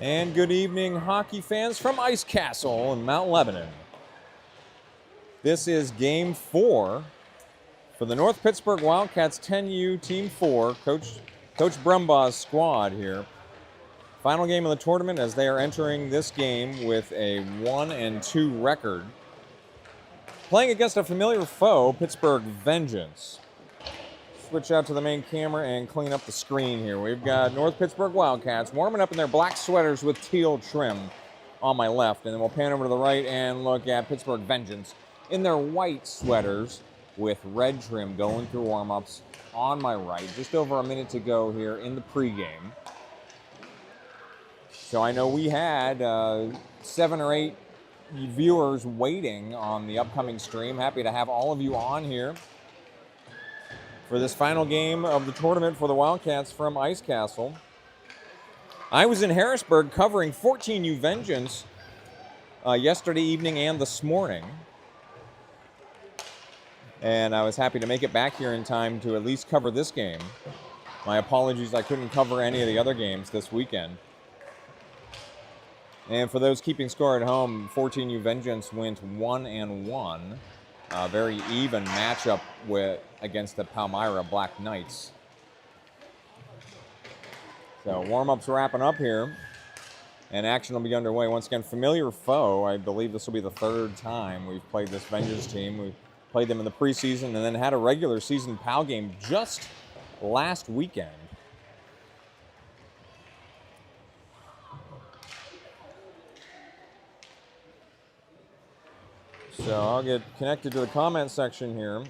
And good evening, hockey fans from Ice Castle in Mount Lebanon. This is Game 4 for the North Pittsburgh Wildcats 10U Team 4, Coach Brumbaugh's squad here. Final game of the tournament as they are entering this game with a 1-2 record. Playing against a familiar foe, Pittsburgh Vengeance. Switch out to the main camera and clean up the screen here. We've got North Pittsburgh Wildcats warming up in their black sweaters with teal trim on my left. And then we'll pan over to the right and look at Pittsburgh Vengeance in their white sweaters with red trim going through warm-ups on my right. Just over a minute to go here in the pregame. So I know we had 7 or 8 viewers waiting on the upcoming stream. Happy to have all of you on here for this final game of the tournament for the Wildcats from Ice Castle. I was in Harrisburg covering 14U Vengeance yesterday evening and this morning. And I was happy to make it back here in time to at least cover this game. My apologies, I couldn't cover any of the other games this weekend. And for those keeping score at home, 14U Vengeance went 1-1. Very even matchup against the Palmyra Black Knights. So warm-ups wrapping up here, and action will be underway. Once again, familiar foe. I believe this will be the 3rd time we've played this Vengeance team. We played them in the preseason and then had a regular season PAL game just last weekend. So I'll get connected to the comment section here.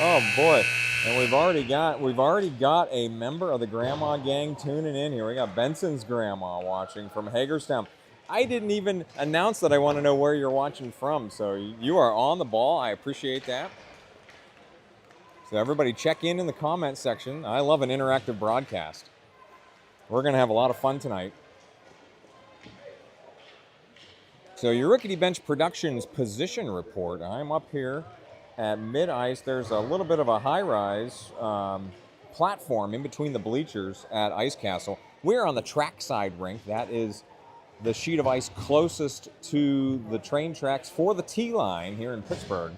Oh boy, and we've already got a member of the Grandma Gang tuning in here. We got Benson's grandma watching from Hagerstown. I didn't even announce that I want to know where you're watching from, so you are on the ball. I appreciate that. So everybody check in the comment section. I love an interactive broadcast. We're going to have a lot of fun tonight. So your Rickety Bench Productions position report. I'm up here at mid-ice. There's a little bit of a high-rise platform in between the bleachers at Ice Castle. We're on the trackside rink. That is the sheet of ice closest to the train tracks for the T-line here in Pittsburgh.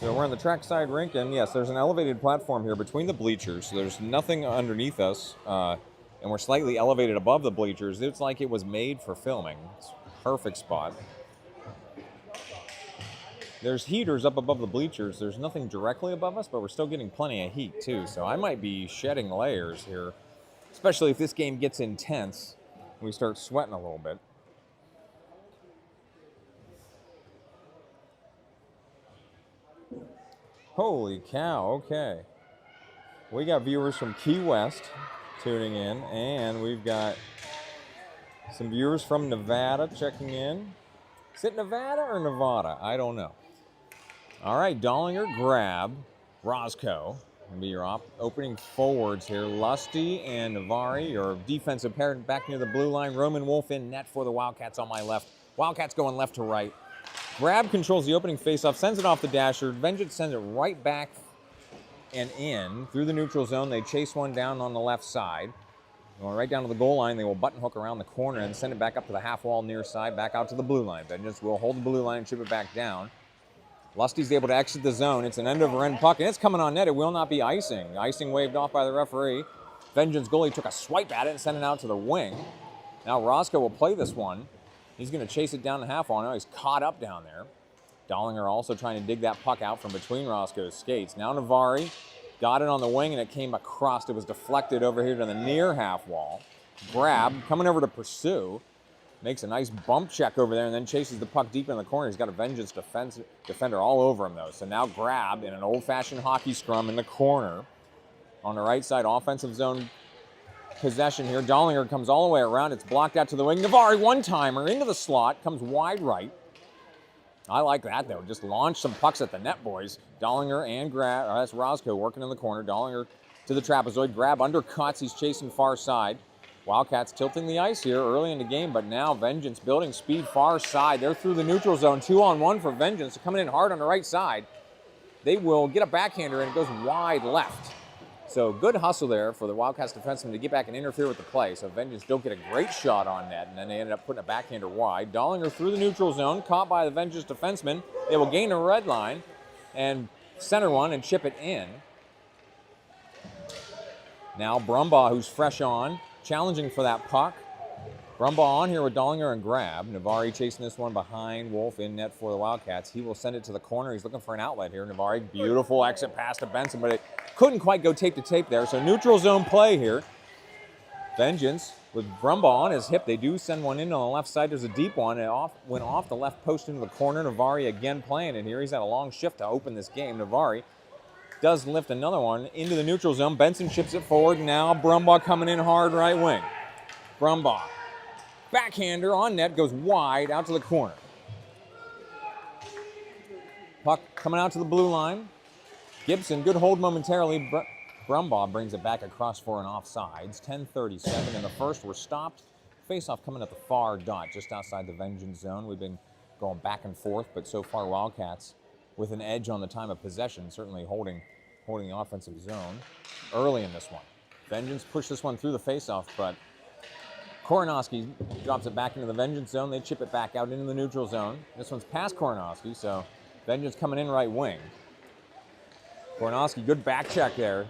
So we're on the trackside rink, and yes, there's an elevated platform here between the bleachers. So there's nothing underneath us, and we're slightly elevated above the bleachers. It's like it was made for filming. It's perfect spot. There's heaters up above the bleachers. There's nothing directly above us, but we're still getting plenty of heat too. So I might be shedding layers here, especially if this game gets intense. We start sweating a little bit. Holy cow, okay. We got viewers from Key West tuning in, and we've got some viewers from Nevada checking in. Is it Nevada or Nevada? I don't know. All right, Dollinger, Grab, Roscoe will be your opening forwards here. Lusty and Navari, your defensive pair back near the blue line. Roman Wolf in net for the Wildcats on my left. Wildcats going left to right. Grab controls the opening faceoff, sends it off the dasher. Vengeance sends it right back and in through the neutral zone. They chase one down on the left side. Going right down to the goal line, they will button hook around the corner and send it back up to the half wall near side, back out to the blue line. Vengeance will hold the blue line and ship it back down. Lusty's able to exit the zone. It's an end-over-end puck, and it's coming on net. It will not be icing. Icing waved off by the referee. Vengeance goalie took a swipe at it and sent it out to the wing. Now Roscoe will play this one. He's going to chase it down the half wall. Now he's caught up down there. Dollinger also trying to dig that puck out from between Roscoe's skates. Now Navari got it on the wing, and it came across. It was deflected over here to the near half wall. Grab, coming over to pursue. Makes a nice bump check over there and then chases the puck deep in the corner. He's got a Vengeance defender all over him, though. So now Grab in an old-fashioned hockey scrum in the corner. On the right side, offensive zone possession here. Dollinger comes all the way around. It's blocked out to the wing. Navari, one-timer into the slot, comes wide right. I like that, though. Just launch some pucks at the net, boys. Dollinger and Grab, that's Roscoe working in the corner. Dollinger to the trapezoid. Grab undercuts. He's chasing far side. Wildcats tilting the ice here early in the game, but now Vengeance building speed far side. They're through the neutral zone. 2-on-1 for Vengeance. Coming in hard on the right side. They will get a backhander, and it goes wide left. So good hustle there for the Wildcats defenseman to get back and interfere with the play. So Vengeance don't get a great shot on net, and then they ended up putting a backhander wide. Dollinger through the neutral zone, caught by the Vengeance defenseman. They will gain a red line and center one and chip it in. Now Brumbaugh, who's fresh on, challenging for that puck. Brumbaugh on here with Dollinger and grab. Navari chasing this one behind Wolf in net for the Wildcats. He will send it to the corner. He's looking for an outlet here. Navari, beautiful exit pass to Benson, but it couldn't quite go tape to tape there. So neutral zone play here. Vengeance with Brumbaugh on his hip. They do send one in on the left side. There's a deep one. It went off the left post into the corner. Navari again playing in here. He's had a long shift to open this game. Navari does lift another one into the neutral zone. Benson chips it forward. Now Brumbaugh coming in hard right wing. Brumbaugh. Backhander on net, goes wide out to the corner. Puck coming out to the blue line. Gibson, good hold momentarily. Brumbaugh brings it back across for an offsides. 10:37 in the first. We're stopped. Face-off coming at the far dot, just outside the Vengeance zone. We've been going back and forth, but so far Wildcats with an edge on the time of possession, certainly holding the offensive zone early in this one. Vengeance pushed this one through the face-off, but Koronowski drops it back into the Vengeance zone. They chip it back out into the neutral zone. This one's past Koronowski, so Vengeance coming in right wing. Koronowski, good back check there.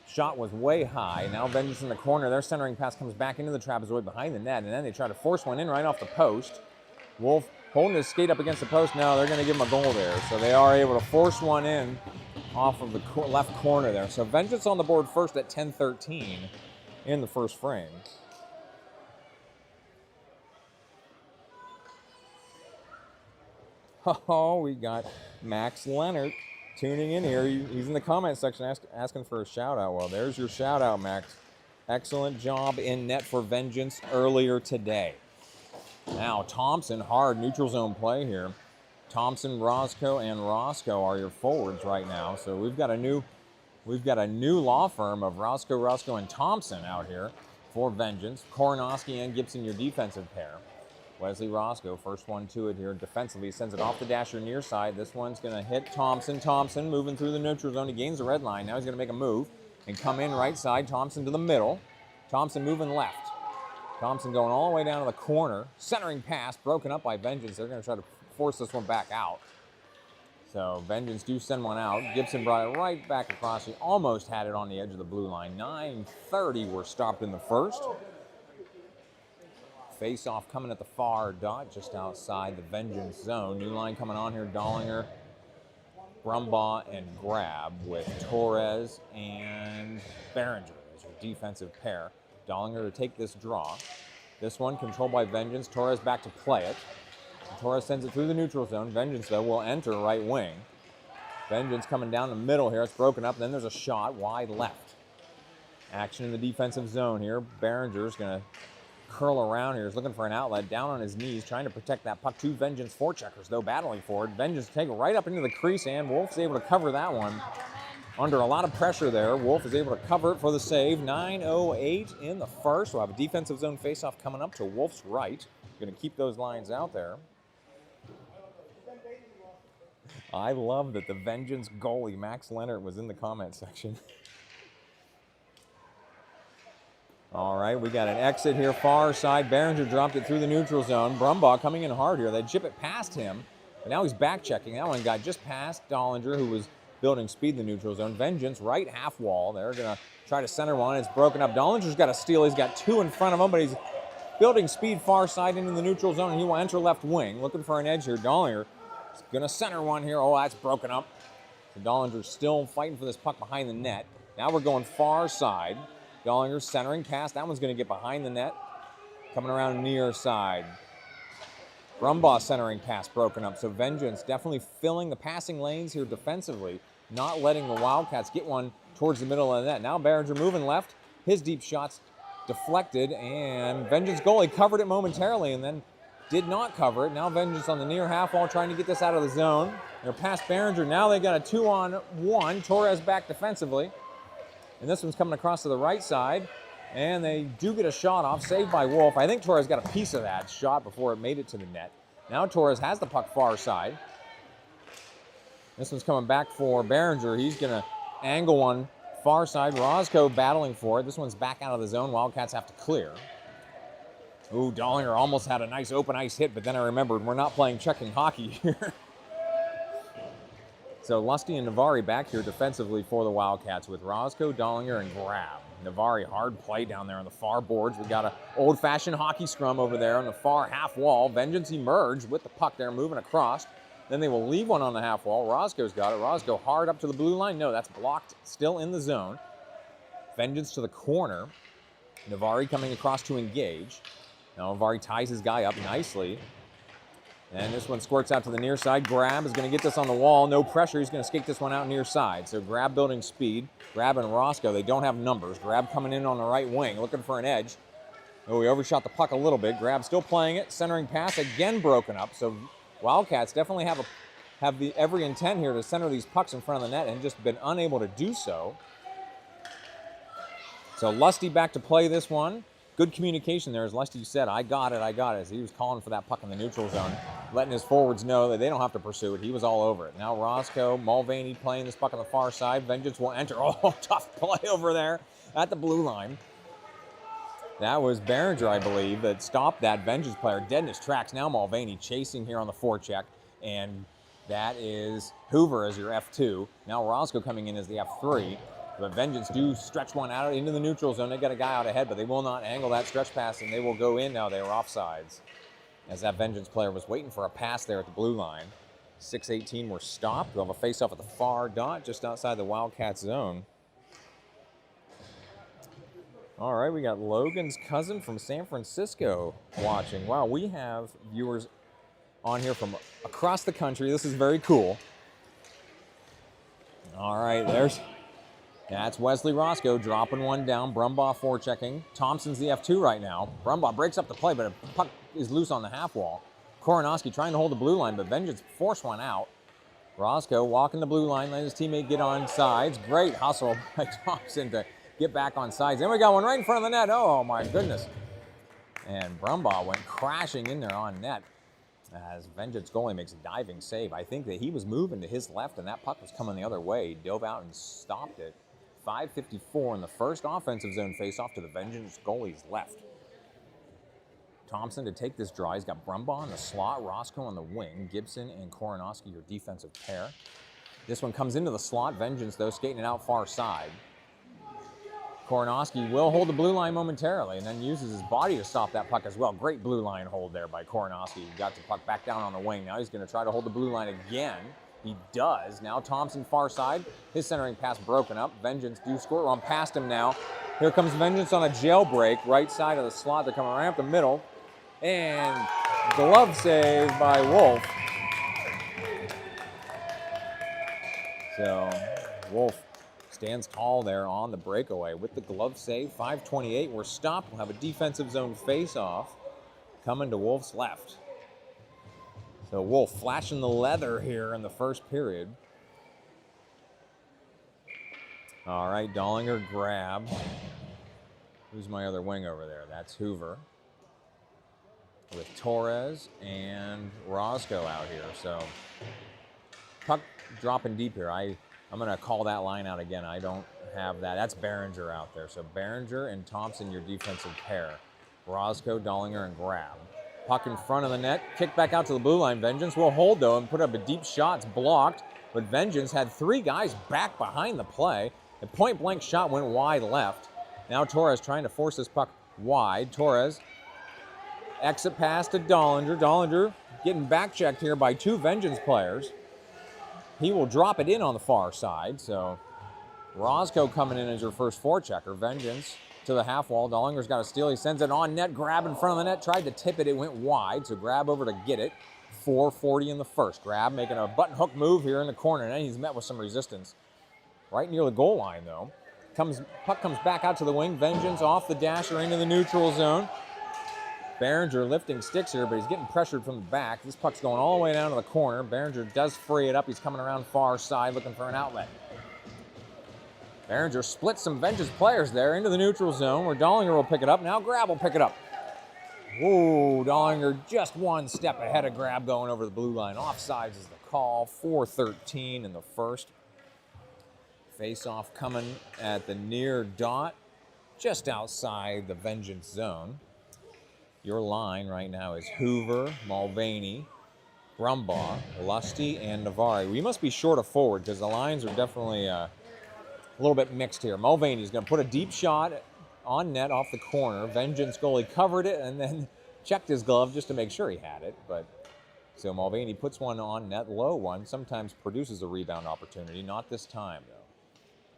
Shot was way high. Now Vengeance in the corner. Their centering pass comes back into the trapezoid behind the net, and then they try to force one in right off the post. Wolf holding his skate up against the post. No, they're going to give him a goal there. So they are able to force one in off of the left corner there. So Vengeance on the board first at 10:13 in the first frame. Oh, we got Max Leonard tuning in here. He's in the comment section asking for a shout-out. Well, there's your shout-out, Max. Excellent job in net for Vengeance earlier today. Now, Thompson, hard neutral zone play here. Thompson, Roscoe, and Roscoe are your forwards right now. So we've got a new law firm of Roscoe, and Thompson out here for Vengeance. Koronowski and Gibson, your defensive pair. Wesley Roscoe, first one to it here defensively, sends it off the dasher near side. This one's going to hit Thompson. Thompson moving through the neutral zone. He gains the red line. Now he's going to make a move and come in right side. Thompson to the middle. Thompson moving left. Thompson going all the way down to the corner. Centering pass broken up by Vengeance. They're going to try to force this one back out. So Vengeance do send one out. Gibson brought it right back across. He almost had it on the edge of the blue line. 9:30 were stopped in the first. Face-off coming at the far dot, just outside the Vengeance zone. New line coming on here, Dollinger, Brumbaugh, and Grab with Torres and Behringer as your defensive pair. Dollinger to take this draw. This one controlled by Vengeance. Torres back to play it. Torres sends it through the neutral zone. Vengeance, though, will enter right wing. Vengeance coming down the middle here. It's broken up. Then there's a shot wide left. Action in the defensive zone here. Behringer's going to curl around here. He's looking for an outlet, down on his knees, trying to protect that puck. Two Vengeance forecheckers, though, battling for it. Vengeance take it right up into the crease, and Wolf's able to cover that one. Under a lot of pressure there, Wolf is able to cover it for the save. 9:08 in the first. We'll have a defensive zone faceoff coming up to Wolf's right. Going to keep those lines out there. I love that the Vengeance goalie, Max Leonard, was in the comment section. All right, we got an exit here, far side. Behringer dropped it through the neutral zone. Brumbaugh coming in hard here. They chip it past him, but now he's back checking. That one got just past Dollinger, who was building speed in the neutral zone. Vengeance, right half wall. They're going to try to center one. It's broken up. Dollinger's got a steal. He's got two in front of him, but he's building speed far side into the neutral zone, and he will enter left wing. Looking for an edge here. Dollinger is going to center one here. Oh, that's broken up. So Dollinger's still fighting for this puck behind the net. Now we're going far side. Dollinger centering pass. That one's going to get behind the net. Coming around near side. Brumbaugh centering pass broken up. So Vengeance definitely filling the passing lanes here defensively, not letting the Wildcats get one towards the middle of the net. Now Behringer moving left. His deep shot's deflected, and Vengeance goalie covered it momentarily and then did not cover it. Now Vengeance on the near half wall trying to get this out of the zone. They're past Behringer. Now they got a 2-on-1. Torres back defensively. And this one's coming across to the right side. And they do get a shot off, saved by Wolf. I think Torres got a piece of that shot before it made it to the net. Now Torres has the puck far side. This one's coming back for Behringer. He's going to angle one Far side, Roscoe battling for it. This one's back out of the zone. Wildcats have to clear. Ooh, Dollinger almost had a nice open ice hit, but then I remembered we're not playing checking hockey here. So Lusty and Navari back here defensively for the Wildcats with Roscoe, Dollinger, and Grab. Navari, hard play down there on the far boards. We got an old-fashioned hockey scrum over there on the far half wall. Vengeance emerged with the puck there, moving across. Then they will leave one on the half wall. Roscoe's got it. Roscoe hard up to the blue line. No, that's blocked, still in the zone. Vengeance to the corner. Navari coming across to engage. Now Navari ties his guy up nicely. And this one squirts out to the near side. Grab is going to get this on the wall. No pressure. He's going to skate this one out near side. So Grab building speed. Grab and Roscoe, they don't have numbers. Grab coming in on the right wing, looking for an edge. Oh, he overshot the puck a little bit. Grab still playing it. Centering pass again broken up. So Wildcats definitely have every intent here to center these pucks in front of the net and just been unable to do so. So Lusty back to play this one. Good communication there, as Lusty said, I got it, as he was calling for that puck in the neutral zone, letting his forwards know that they don't have to pursue it. He was all over it. Now Roscoe, Mulvaney playing this puck on the far side. Vengeance will enter. Oh, tough play over there at the blue line. That was Behringer, I believe, that stopped that Vengeance player dead in his tracks. Now Mulvaney chasing here on the forecheck, and that is Hoover as your F2. Now Roscoe coming in as the F3. But Vengeance do stretch one out into the neutral zone. They got a guy out ahead, but they will not angle that stretch pass, and they will go in now. They were offsides as that Vengeance player was waiting for a pass there at the blue line. 6:18 were stopped. We'll have a face-off at the far dot just outside the Wildcats zone. All right, we got Logan's cousin from San Francisco watching. Wow, we have viewers on here from across the country. This is very cool. All right, that's Wesley Roscoe dropping one down. Brumbaugh forechecking. Thompson's the F2 right now. Brumbaugh breaks up the play, but a puck is loose on the half wall. Koronowski trying to hold the blue line, but Vengeance forced one out. Roscoe walking the blue line, letting his teammate get on sides. Great hustle by Thompson to get back on sides. Then we got one right in front of the net. Oh, my goodness. And Brumbaugh went crashing in there on net as Vengeance goalie makes a diving save. I think that he was moving to his left, and that puck was coming the other way. He dove out and stopped it. 5:54 in the first offensive zone faceoff to the Vengeance goalie's left. Thompson to take this draw. He's got Brumbaugh in the slot, Roscoe on the wing, Gibson and Koronowski, your defensive pair. This one comes into the slot. Vengeance, though, skating it out far side. Koronowski will hold the blue line momentarily and then uses his body to stop that puck as well. Great blue line hold there by Koronowski. He got the puck back down on the wing. Now he's going to try to hold the blue line again. He does. Now Thompson far side. His centering pass broken up. Vengeance do score. Run past him now. Here comes Vengeance on a jailbreak. Right side of the slot. They're coming right up the middle. And glove save by Wolf. So Wolf stands tall there on the breakaway with the glove save. 5:28. We're stopped. We'll have a defensive zone face-off coming to Wolf's left. So Wolf flashing the leather here in the first period. All right, Dollinger grab. Who's my other wing over there? That's Hoover. With Torres and Roscoe out here. So puck dropping deep here. I'm going to call that line out again. I don't have that. That's Behringer out there. So Behringer and Thompson, your defensive pair. Roscoe, Dollinger, and Grab. Puck in front of the net. Kick back out to the blue line. Vengeance will hold, though, and put up a deep shot. It's blocked. But Vengeance had three guys back behind the play. A point-blank shot went wide left. Now Torres trying to force this puck wide. Torres, exit pass to Dollinger. Dollinger getting back-checked here by two Vengeance players. He will drop it in on the far side. So Roscoe coming in as your first forechecker. Vengeance to the half wall. Dollinger's got a steal. He sends it on net. Grab in front of the net. Tried to tip it. It went wide. So Grab over to get it. 4:40 in the first. Grab making a button hook move here in the corner. And he's met with some resistance. Right near the goal line, though. Puck comes back out to the wing. Vengeance off the dasher into the neutral zone. Behringer lifting sticks here, but he's getting pressured from the back. This puck's going all the way down to the corner. Behringer does free it up. He's coming around far side looking for an outlet. Behringer splits some Vengeance players there into the neutral zone where Dollinger will pick it up. Now Grab will pick it up. Whoa, Dollinger just one step ahead of Grab going over the blue line. Offsides is the call. 4:13 in the first. Face-off coming at the near dot, just outside the Vengeance zone. Your line right now is Hoover, Mulvaney, Brumbaugh, Lusty, and Navari. We must be short of forward because the lines are definitely a little bit mixed here. Mulvaney's going to put a deep shot on net off the corner. Vengeance goalie covered it and then checked his glove just to make sure he had it. But so Mulvaney puts one on net, low one, sometimes produces a rebound opportunity. Not this time, though.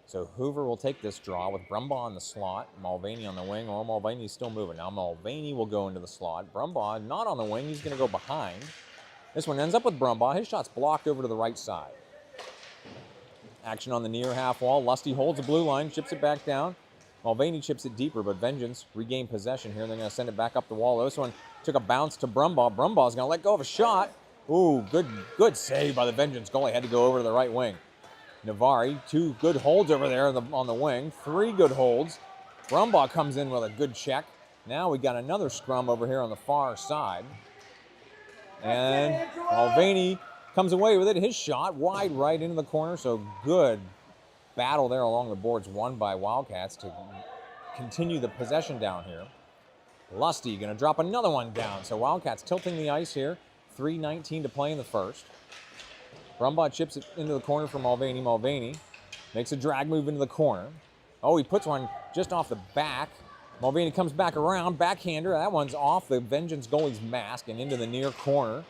So Hoover will take this draw with Brumbaugh in the slot, Mulvaney on the wing. Oh, Mulvaney's still moving. Now Mulvaney will go into the slot. Brumbaugh not on the wing. He's going to go behind. This one ends up with Brumbaugh. His shot's blocked over to the right side. Action on the near half wall. Lusty holds the blue line, chips it back down. Mulvaney chips it deeper, but Vengeance regain possession here. They're going to send it back up the wall. This one took a bounce to Brumbaugh. Brumbaugh's going to let go of a shot. Ooh, good save by the Vengeance goalie. Had to go over to the right wing. Navari, 2 good holds over there on the wing. 3 good holds. Brumbaugh comes in with a good check. Now we got another scrum over here on the far side. And Mulvaney comes away with it. His shot wide right into the corner. So good battle there along the boards, won by Wildcats to continue the possession down here. Lusty going to drop another one down. So Wildcats tilting the ice here. 3:19 to play in the first. Brumbaugh chips it into the corner for Mulvaney. Mulvaney makes a drag move into the corner. Oh, he puts one just off the back. Mulvaney comes back around, backhander. That one's off the Vengeance goalie's mask and into the near corner.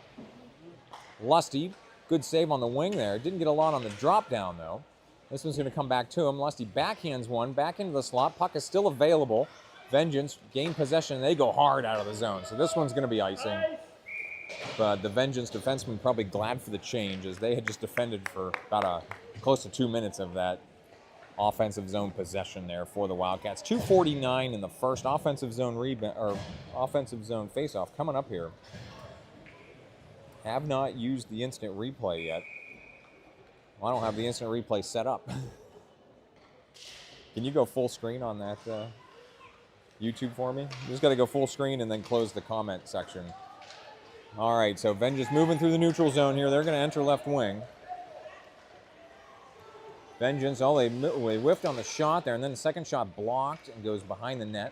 Lusty, good save on the wing there. Didn't get a lot on the drop down, though. This one's going to come back to him. Lusty backhands one, back into the slot. Puck is still available. Vengeance gain possession, and they go hard out of the zone. So this one's going to be icing. But the Vengeance defensemen probably glad for the change as they had just defended for about close to 2 minutes of that offensive zone possession there for the Wildcats. 2:49 in the first. Offensive zone rebound or offensive zone faceoff coming up here. Have not used the instant replay yet. Well, I don't have the instant replay set up. Can you go full screen on that YouTube for me? You just got to go full screen and then close the comment section. All right, so Vengeance moving through the neutral zone here. They're going to enter left wing. Vengeance, oh, they whiffed on the shot there, and then the second shot blocked and goes behind the net.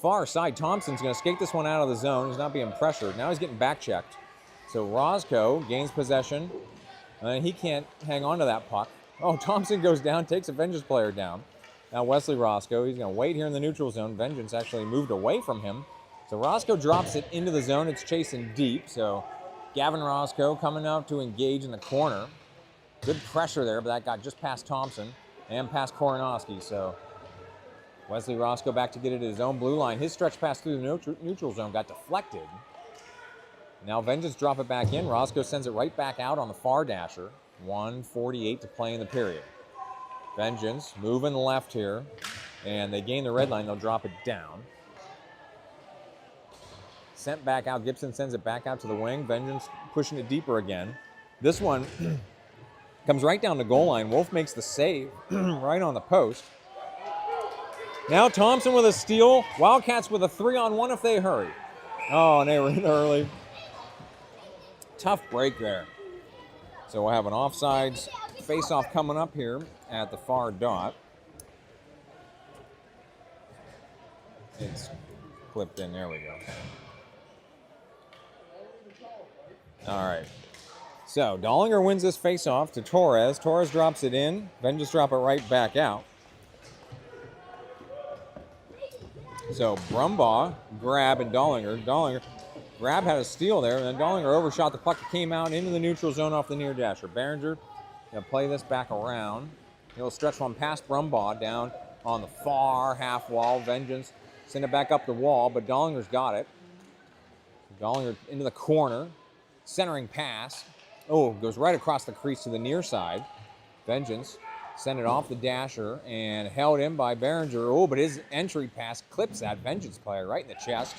Far side, Thompson's going to skate this one out of the zone. He's not being pressured. Now he's getting back checked. So Roscoe gains possession, and he can't hang on to that puck. Oh, Thompson goes down, takes a Vengeance player down. Now Wesley Roscoe, he's going to wait here in the neutral zone. Vengeance actually moved away from him. So Roscoe drops it into the zone. It's chasing deep. So Gavin Roscoe coming out to engage in the corner. Good pressure there, but that got just past Thompson and past Koronowski. So Wesley Roscoe back to get it at his own blue line. His stretch pass through the neutral zone got deflected. Now Vengeance drop it back in. Roscoe sends it right back out on the far dasher. 1:48 to play in the period. Vengeance moving left here, and they gain the red line. They'll drop it down. Sent back out. Gibson sends it back out to the wing. Vengeance pushing it deeper again. This one comes right down the goal line. Wolf makes the save right on the post. Now Thompson with a steal. Wildcats with a 3-on-1 if they hurry. Oh, and they were in early. Tough break there. So we'll have an offsides face-off coming up here at the far dot. It's clipped in. There we go. All right. So Dollinger wins this face-off to Torres. Torres drops it in. Vengeance drop it right back out. So Brumbaugh, Grab, and Dollinger. Grab had a steal there, and then Dollinger overshot the puck. It came out into the neutral zone off the near dasher. Behringer going to play this back around. He'll stretch one past Brumbaugh down on the far half wall. Vengeance send it back up the wall, but Dollinger's got it. Dollinger into the corner. Centering pass. Oh, goes right across the crease to the near side. Vengeance sent it off the dasher and held in by Behringer. Oh, but his entry pass clips that Vengeance player right in the chest.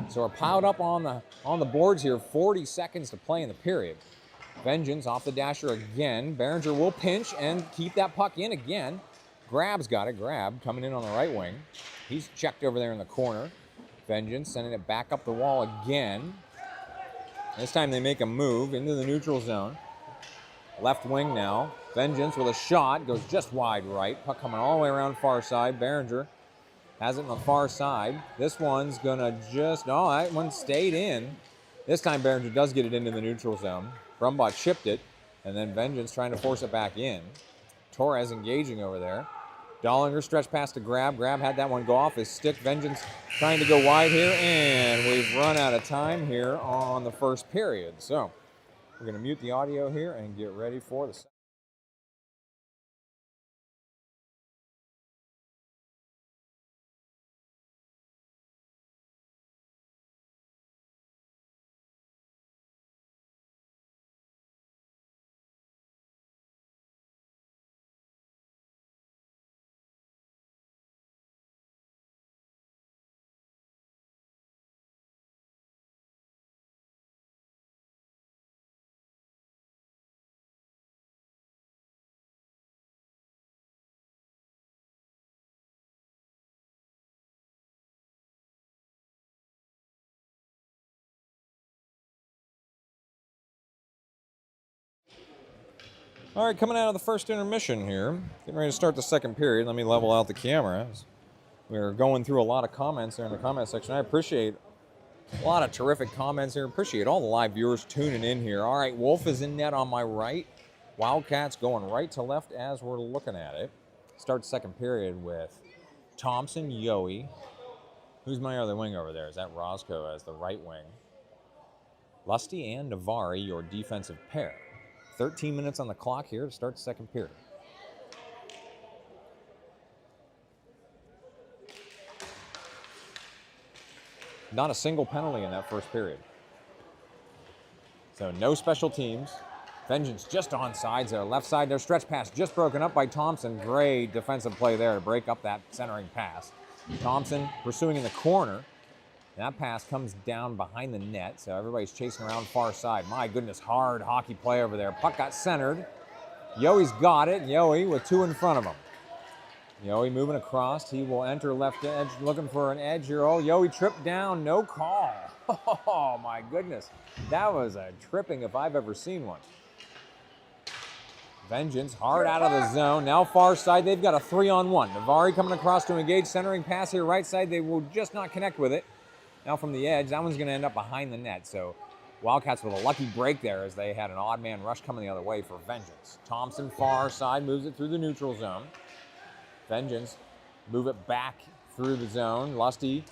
So we're piled up on the boards here. 40 seconds to play in the period. Vengeance off the dasher again. Behringer will pinch and keep that puck in again. Grab's got it. Grab coming in on the right wing. He's checked over there in the corner. Vengeance sending it back up the wall again. This time they make a move into the neutral zone. Left wing now. Vengeance with a shot. Goes just wide right. Puck coming all the way around far side. Behringer has it on the far side. This one's going to just... No, that one stayed in. This time Behringer does get it into the neutral zone. Brumbaugh chipped it. And then Vengeance trying to force it back in. Torres engaging over there. Dollinger stretch pass to Grab. Grab had that one go off his stick. Vengeance trying to go wide here. And we've run out of time here on the first period. So we're going to mute the audio here and get ready for the second. All right, coming out of the first intermission here, getting ready to start the second period. Let me level out the camera. We're going through a lot of comments there in the comment section. I appreciate a lot of terrific comments here. Appreciate all the live viewers tuning in here. All right, Wolf is in net on my right. Wildcats going right to left as we're looking at it. Start second period with Thompson, Yohe. Who's my other wing over there? Is that Roscoe as the right wing? Lusty and Navari, your defensive pair. 13 minutes on the clock here to start the second period. Not a single penalty in that first period. So no special teams. Vengeance just on sides there. Left side there, stretch pass just broken up by Thompson. Great defensive play there to break up that centering pass. Thompson pursuing in the corner. That pass comes down behind the net, so everybody's chasing around far side. My goodness, hard hockey play over there. Puck got centered. Yohe's got it. Yohe with two in front of him. Yohe moving across. He will enter left edge, looking for an edge here. Oh, Yohe tripped down. No call. Oh, my goodness. That was a tripping if I've ever seen one. Vengeance hard out of the zone. Now far side, they've got a 3-on-1. Navari coming across to engage. Centering pass here right side. They will just not connect with it. Now from the edge, that one's going to end up behind the net. So Wildcats with a lucky break there as they had an odd man rush coming the other way for Vengeance. Thompson far side moves it through the neutral zone. Vengeance move it back through the zone. Lusty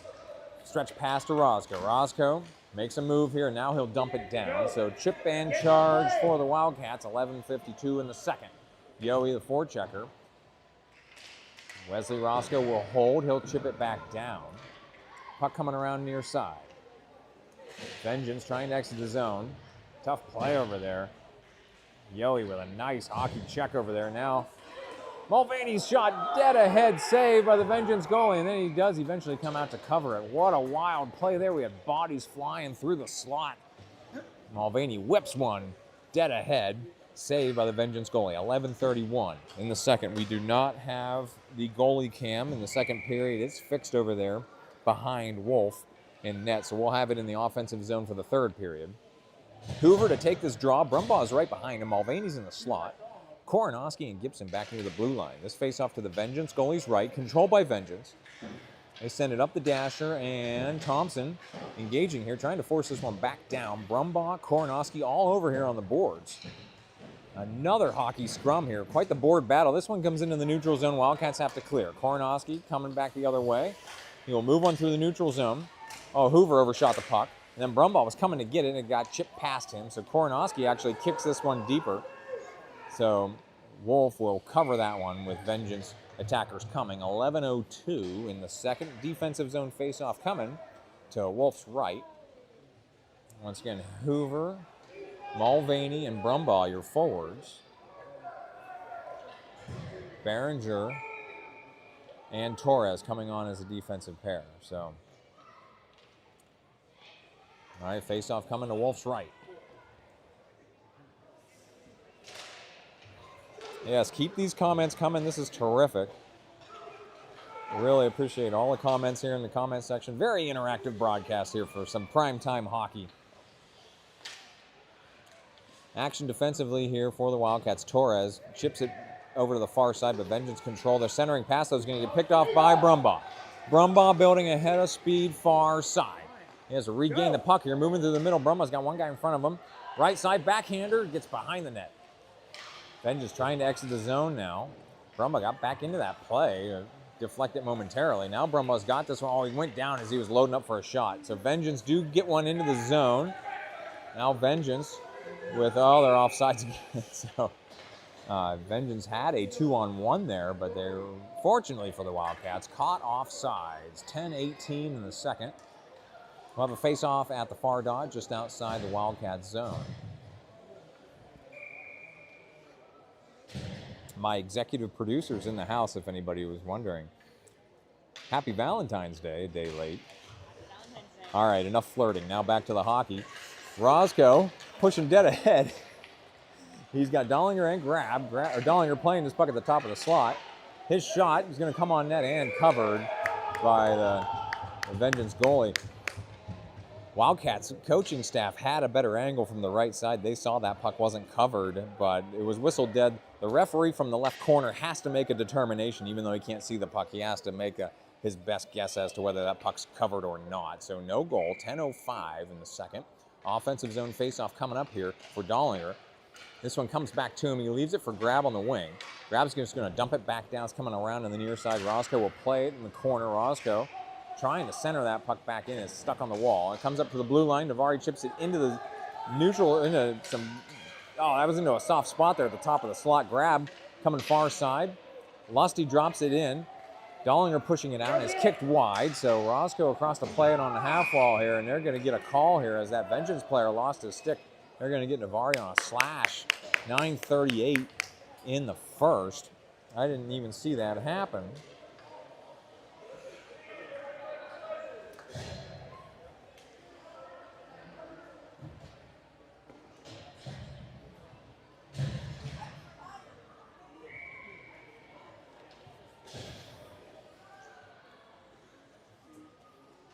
stretch pass to Roscoe. Roscoe makes a move here. Now he'll dump it down. So chip and charge for the Wildcats. 11:52 in the second. Yohe, the forechecker. Wesley Roscoe will hold. He'll chip it back down. Puck coming around near side. Vengeance trying to exit the zone. Tough play over there. Yohe with a nice hockey check over there. Now Mulvaney's shot dead ahead, saved by the Vengeance goalie, and then he does eventually come out to cover it. What a wild play there. We had bodies flying through the slot. Mulvaney whips one dead ahead, saved by the Vengeance goalie. 11:31 in the second. We do not have the goalie cam in the second period. It's fixed over there behind Wolf in net, so we'll have it in the offensive zone for the third period. Hoover to take this draw. Brumbaugh is right behind him. Mulvaney's in the slot. Koronoski and Gibson back near the blue line. This face-off to the Vengeance goalie's right, controlled by Vengeance. They send it up the dasher, and Thompson engaging here, trying to force this one back down. Brumbaugh, Koronoski all over here on the boards. Another hockey scrum here. Quite the board battle. This one comes into the neutral zone. Wildcats have to clear. Koronoski coming back the other way. He will move one through the neutral zone. Oh, Hoover overshot the puck. And then Brumbaugh was coming to get it, and it got chipped past him. So Koronoski actually kicks this one deeper. So Wolf will cover that one with Vengeance attackers coming. 11:02 in the second. Defensive zone faceoff coming to Wolf's right. Once again, Hoover, Mulvaney, and Brumbaugh, your forwards. Behringer and Torres coming on as a defensive pair. So, all right, face-off coming to Wolf's right. Yes, keep these comments coming. This is terrific. Really appreciate all the comments here in the comment section. Very interactive broadcast here for some primetime hockey. Action defensively here for the Wildcats. Torres chips it over to the far side, but Vengeance control. Their centering pass, though, is going to get picked off by Brumbaugh. Brumbaugh building ahead of speed, far side. He has to regain the puck here, moving through the middle. Brumbaugh's got one guy in front of him. Right side backhander, gets behind the net. Vengeance trying to exit the zone now. Brumbaugh got back into that play, deflect it momentarily. Now Brumbaugh's got this one. Oh, he went down as he was loading up for a shot. So Vengeance do get one into the zone. Now Vengeance with, they're offsides again. So Vengeance had a 2-on-1 there, but they're, fortunately for the Wildcats, caught offsides. 10-18 in the second. We'll have a face-off at the far dot just outside the Wildcats zone. My executive producer's in the house, if anybody was wondering. Happy Valentine's Day, a day late. All right, enough flirting. Now back to the hockey. Roscoe pushing dead ahead. He's got Dollinger and Dollinger playing this puck at the top of the slot. His shot is going to come on net and covered by the Vengeance goalie. Wildcats coaching staff had a better angle from the right side. They saw that puck wasn't covered, but it was whistled dead. The referee from the left corner has to make a determination, even though he can't see the puck. He has to make his best guess as to whether that puck's covered or not. So no goal, 10:05 in the second. Offensive zone faceoff coming up here for Dollinger. This one comes back to him. He leaves it for Grab on the wing. Grab's just going to dump it back down. It's coming around on the near side. Roscoe will play it in the corner. Roscoe trying to center that puck back in. It's stuck on the wall. It comes up to the blue line. Davari chips it into the neutral, that was into a soft spot there at the top of the slot. Grab coming far side. Lusty drops it in. Dollinger pushing it out. It's kicked wide, so Roscoe across to play it on the half wall here, and they're going to get a call here as that Vengeance player lost his stick. They're going to get Davari on a slash. 9:38 in the first. I didn't even see that happen.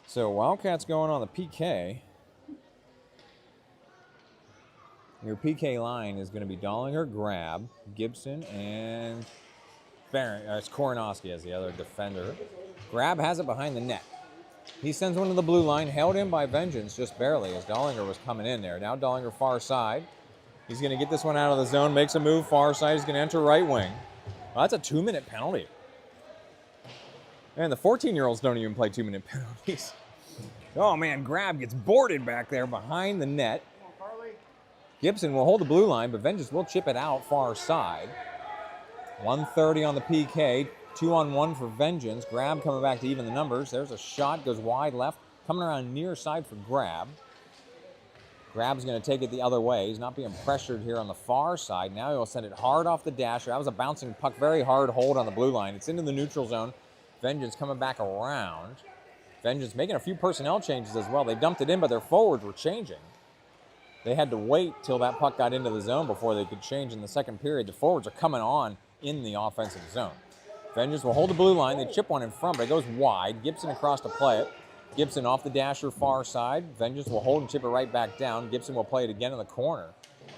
So Wildcats going on the PK. Your PK line is going to be Dollinger, Grab, Gibson, and it's Koronowski as the other defender. Grab has it behind the net. He sends one to the blue line, held in by Vengeance just barely as Dollinger was coming in there. Now Dollinger far side. He's going to get this one out of the zone, makes a move far side. He's going to enter right wing. Well, that's a 2-minute penalty. And the 14-year-olds don't even play 2-minute penalties. Oh, man, Grab gets boarded back there behind the net. Gibson will hold the blue line, but Vengeance will chip it out far side. 1:30 on the PK, 2-on-1 for Vengeance. Grab coming back to even the numbers. There's a shot, goes wide left, coming around near side for Grab. Grab's going to take it the other way. He's not being pressured here on the far side. Now he'll send it hard off the dasher. That was a bouncing puck, very hard hold on the blue line. It's into the neutral zone. Vengeance coming back around. Vengeance making a few personnel changes as well. They dumped it in, but their forwards were changing. They had to wait till that puck got into the zone before they could change in the second period. The forwards are coming on in the offensive zone. Vengeance will hold the blue line. They chip one in front, but it goes wide. Gibson across to play it. Gibson off the dasher far side. Vengeance will hold and chip it right back down. Gibson will play it again in the corner.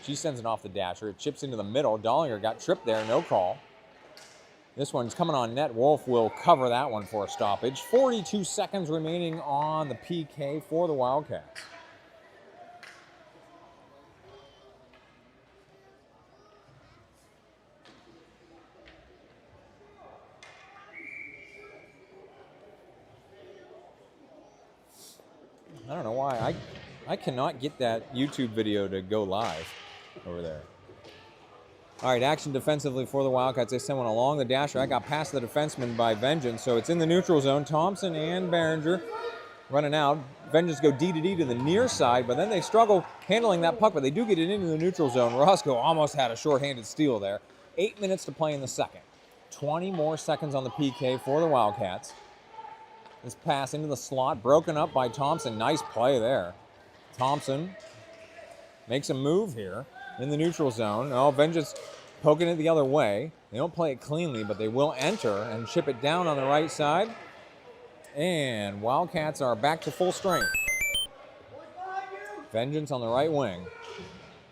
She sends it off the dasher. It chips into the middle. Dollinger got tripped there, no call. This one's coming on net. Wolf will cover that one for a stoppage. 42 seconds remaining on the PK for the Wildcats. I don't know why. I cannot get that YouTube video to go live over there. All right, action defensively for the Wildcats. They send one along the dasher. I got past the defenseman by Vengeance, so it's in the neutral zone. Thompson and Behringer running out. Vengeance go D to D to the near side, but then they struggle handling that puck, but they do get it into the neutral zone. Roscoe almost had a shorthanded steal there. 8 minutes to play in the second. 20 more seconds on the PK for the Wildcats. This pass into the slot, broken up by Thompson. Nice play there. Thompson makes a move here in the neutral zone. Oh, Vengeance poking it the other way. They don't play it cleanly, but they will enter and chip it down on the right side. And Wildcats are back to full strength. Vengeance on the right wing.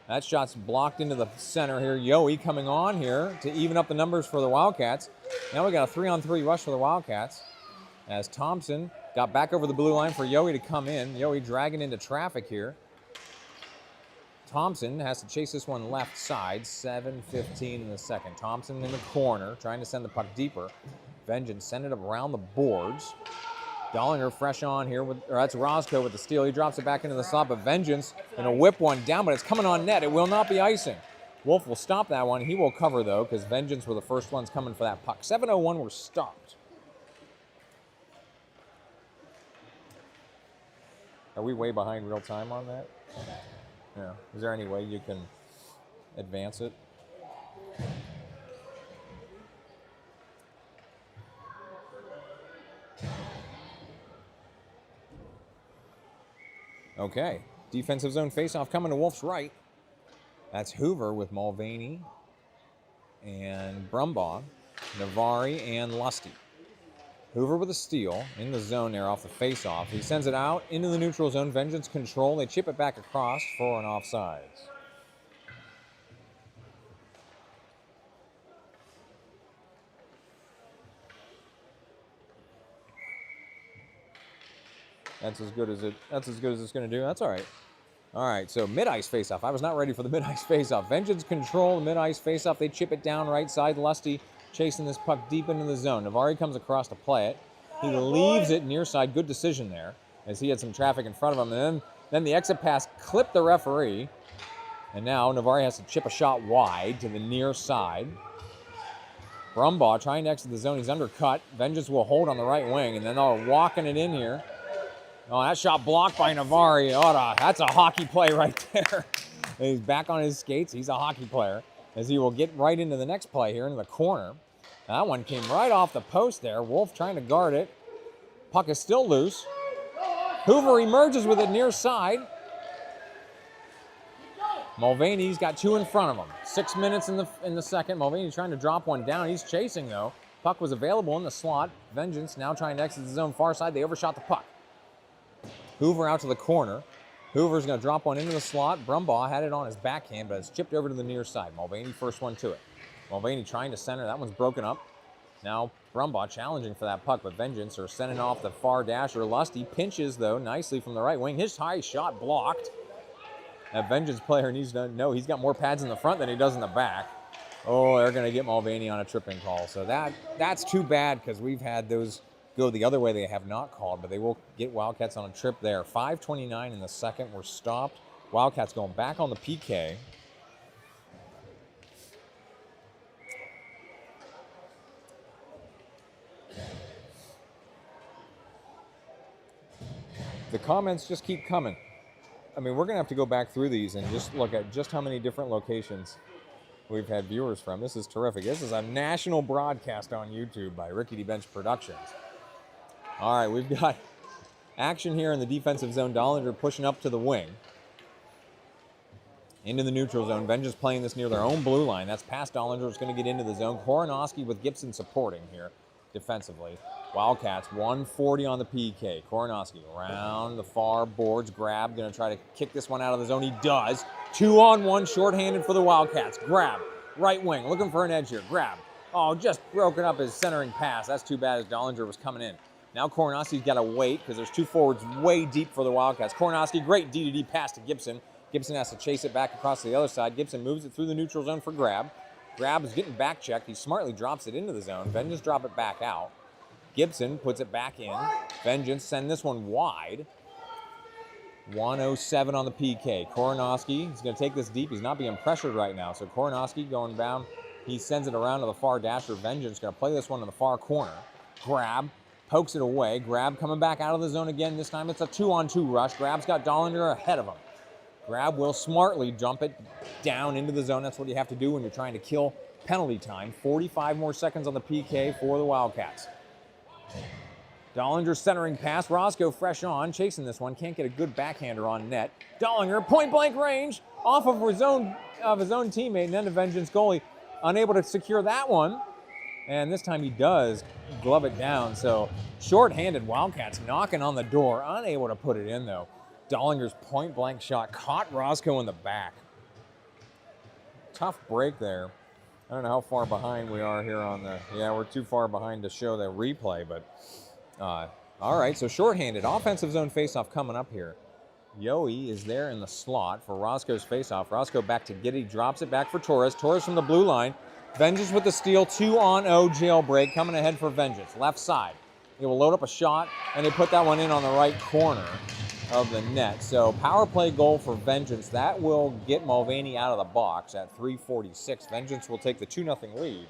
That shot's blocked into the center here. Yohe coming on here to even up the numbers for the Wildcats. Now we got a 3-on-3 rush for the Wildcats as Thompson got back over the blue line for Yohe to come in. Yohe dragging into traffic here. Thompson has to chase this one left side, 7:15 in the second. Thompson in the corner, trying to send the puck deeper. Vengeance send it up around the boards. Dollinger fresh on here, that's Roscoe with the steal. He drops it back into the slot, but Vengeance gonna whip one down, but it's coming on net. It will not be icing. Wolf will stop that one. He will cover, though, because Vengeance were the first ones coming for that puck. 7:01 were stopped. Are we way behind real time on that? Yeah. Is there any way you can advance it? Okay. Defensive zone faceoff coming to Wolf's right. That's Hoover with Mulvaney and Brumbaugh, Navari, and Lusty. Hoover with a steal in the zone there off the faceoff. He sends it out into the neutral zone. Vengeance control. They chip it back across for an offsides. That's as good as it's going to do. That's all right. All right, so mid-ice faceoff. I was not ready for the mid-ice faceoff. Vengeance control the mid-ice faceoff. They chip it down right side. Lusty chasing this puck deep into the zone. Navari comes across to play it. He leaves it near side. Good decision there, as he had some traffic in front of him. And then the exit pass clipped the referee. And now Navari has to chip a shot wide to the near side. Brumbaugh trying to exit the zone. He's undercut. Vengeance will hold on the right wing, and then they're walking it in here. Oh, that shot blocked by Navari. Oh, that's a hockey play right there. He's back on his skates. He's a hockey player, as he will get right into the next play here into the corner. That one came right off the post there. Wolf trying to guard it. Puck is still loose. Hoover emerges with it near side. Mulvaney's got two in front of him. 6 minutes in the second. Mulvaney trying to drop one down. He's chasing, though. Puck was available in the slot. Vengeance now trying to exit the zone far side. They overshot the puck. Hoover out to the corner. Hoover's going to drop one into the slot. Brumbaugh had it on his backhand, but it's chipped over to the near side. Mulvaney first one to it. Mulvaney trying to center. That one's broken up. Now Brumbaugh challenging for that puck, but Vengeance are sending off the far dasher. Lusty pinches, though, nicely from the right wing. His high shot blocked. That Vengeance player needs to know he's got more pads in the front than he does in the back. Oh, they're going to get Mulvaney on a tripping call. So that's too bad, because we've had those go the other way. They have not called, but they will get Wildcats on a trip there. 5:29 in the second. We're stopped. Wildcats going back on the PK. The comments just keep coming. I mean, we're going to have to go back through these and just look at just how many different locations we've had viewers from. This is terrific. This is a national broadcast on YouTube by Rickety Bench Productions. All right, we've got action here in the defensive zone. Dollinger pushing up to the wing. Into the neutral zone. Vengeance playing this near their own blue line. That's past Dollinger. It's going to get into the zone. Koronowski with Gibson supporting here defensively. Wildcats 140 on the PK. Koronowski around the far boards. Grab. Going to try to kick this one out of the zone. He does. 2-on-1 shorthanded for the Wildcats. Grab. Right wing. Looking for an edge here. Grab. Oh, just broken up his centering pass. That's too bad as Dollinger was coming in. Now Koronowski's got to wait because there's two forwards way deep for the Wildcats. Koronowski, great D-to-D pass to Gibson. Gibson has to chase it back across to the other side. Gibson moves it through the neutral zone for Grab. Grab is getting back checked. He smartly drops it into the zone. Vengeance drop it back out. Gibson puts it back in. Vengeance send this one wide. 1:07 on the PK. Koronowski is going to take this deep. He's not being pressured right now. So Koronowski going down. He sends it around to the far dasher. Vengeance going to play this one in the far corner. Grab. Pokes it away. Grab coming back out of the zone again. This time it's a 2-on-2 rush. Grab's got Dollinger ahead of him. Grab will smartly jump it down into the zone. That's what you have to do when you're trying to kill penalty time. 45 more seconds on the PK for the Wildcats. Dollinger centering pass. Roscoe fresh on, chasing this one. Can't get a good backhander on net. Dollinger, point-blank range, off of his own teammate, and then the Vengeance goalie unable to secure that one. And this time he does glove it down. So short-handed Wildcats knocking on the door, unable to put it in though. Dollinger's point-blank shot caught Roscoe in the back. tough break there. I don't know how far behind we are here on the... Yeah, we're too far behind to show the replay, but... all right, so shorthanded. Offensive zone faceoff coming up here. Yoey is there in the slot for Roscoe's faceoff. Roscoe back to Giddy, drops it back for Torres. Torres from the blue line. Vengeance with the steal, 2-on-0 jailbreak, coming ahead for Vengeance. Left side. He will load up a shot, and they put that one in on the right corner of the net. So power play goal for Vengeance. That will get Mulvaney out of the box at 3:46. Vengeance will take the 2-0 lead.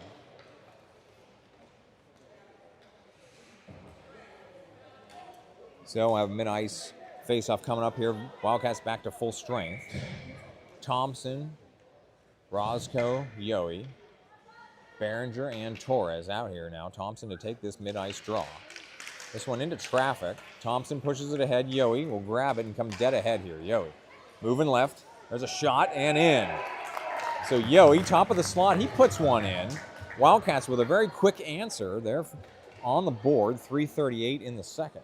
So we'll have mid-ice face-off coming up here. Wildcats back to full strength. Thompson, Roscoe, Yoey, Behringer, and Torres out here now. Thompson to take this mid-ice draw. This one into traffic. Thompson pushes it ahead. Yoey will grab it and come dead ahead here. Yoey moving left. There's a shot and in. So Yoey, top of the slot, he puts one in. Wildcats with a very quick answer. They're on the board, 3:38 in the second.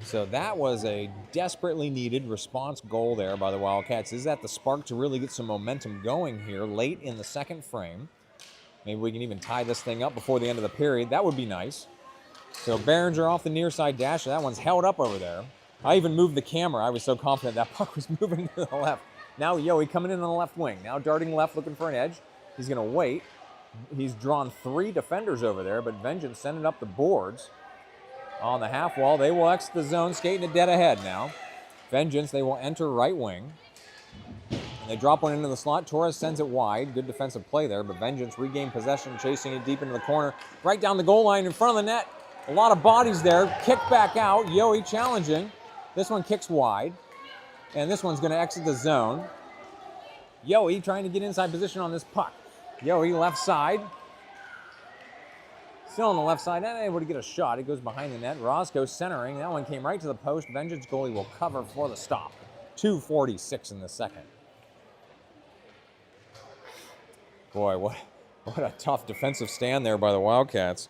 So that was a desperately needed response goal there by the Wildcats. Is that the spark to really get some momentum going here late in the second frame? Maybe we can even tie this thing up before the end of the period. That would be nice. So Behringer off the near side dasher. That one's held up over there. I even moved the camera. I was so confident that puck was moving to the left. Now Yoey coming in on the left wing. Now darting left looking for an edge. He's going to wait. He's drawn 3 defenders over there, but Vengeance sending up the boards. On the half wall, they will exit the zone, skating it dead ahead now. Vengeance, they will enter right wing. And they drop one into the slot. Torres sends it wide. Good defensive play there, but Vengeance regained possession, chasing it deep into the corner. Right down the goal line in front of the net. A lot of bodies there. Kick back out. Yoey challenging. This one kicks wide. And this one's going to exit the zone. Yoey trying to get inside position on this puck. Yoey left side. Still on the left side, not able to get a shot. It goes behind the net. Roscoe centering. That one came right to the post. Vengeance goalie will cover for the stop. 2:46 in the second. Boy, what a tough defensive stand there by the Wildcats.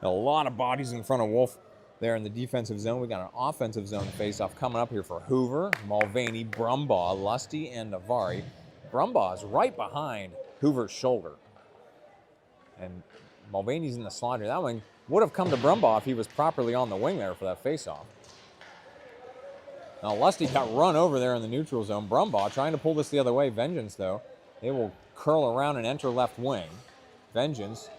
A lot of bodies in front of Wolf there in the defensive zone. We got an offensive zone face-off coming up here for Hoover, Mulvaney, Brumbaugh, Lusty, and Navari. Brumbaugh is right behind Hoover's shoulder. And Mulvaney's in the slot here. That one would have come to Brumbaugh if he was properly on the wing there for that face-off. Now Lusty got run over there in the neutral zone. Brumbaugh trying to pull this the other way. Vengeance, though, they will curl around and enter left wing. Vengeance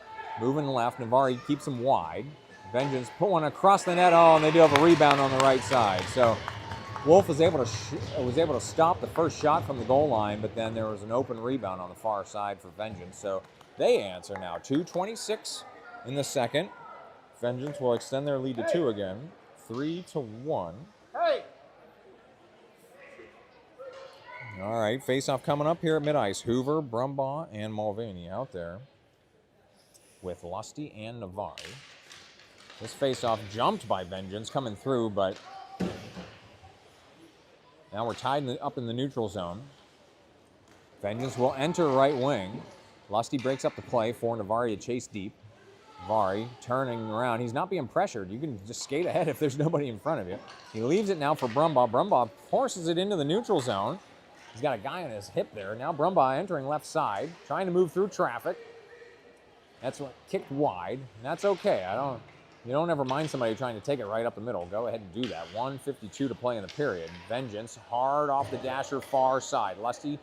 moving left. Navari keeps him wide. Vengeance put one across the net. Oh, and they do have a rebound on the right side. So Wolf was able to stop the first shot from the goal line, but then there was an open rebound on the far side for Vengeance. So they answer now. 2:26 in the second. Vengeance will extend their lead to 2 again. 3-1. Hey. All right, face-off coming up here at mid-ice. Hoover, Brumbaugh, and Mulvaney out there with Lusty and Navari. This face-off jumped by Vengeance coming through, but now we're tied up in the neutral zone. Vengeance will enter right wing. Lusty breaks up the play for Navari to chase deep. Navari turning around. He's not being pressured. You can just skate ahead if there's nobody in front of you. He leaves it now for Brumbaugh. Brumbaugh forces it into the neutral zone. He's got a guy on his hip there. Now Brumbaugh entering left side, trying to move through traffic. That's what kicked wide, and that's okay. You don't ever mind somebody trying to take it right up the middle. Go ahead and do that. 1:52 to play in the period. Vengeance hard off the dasher far side. Lusty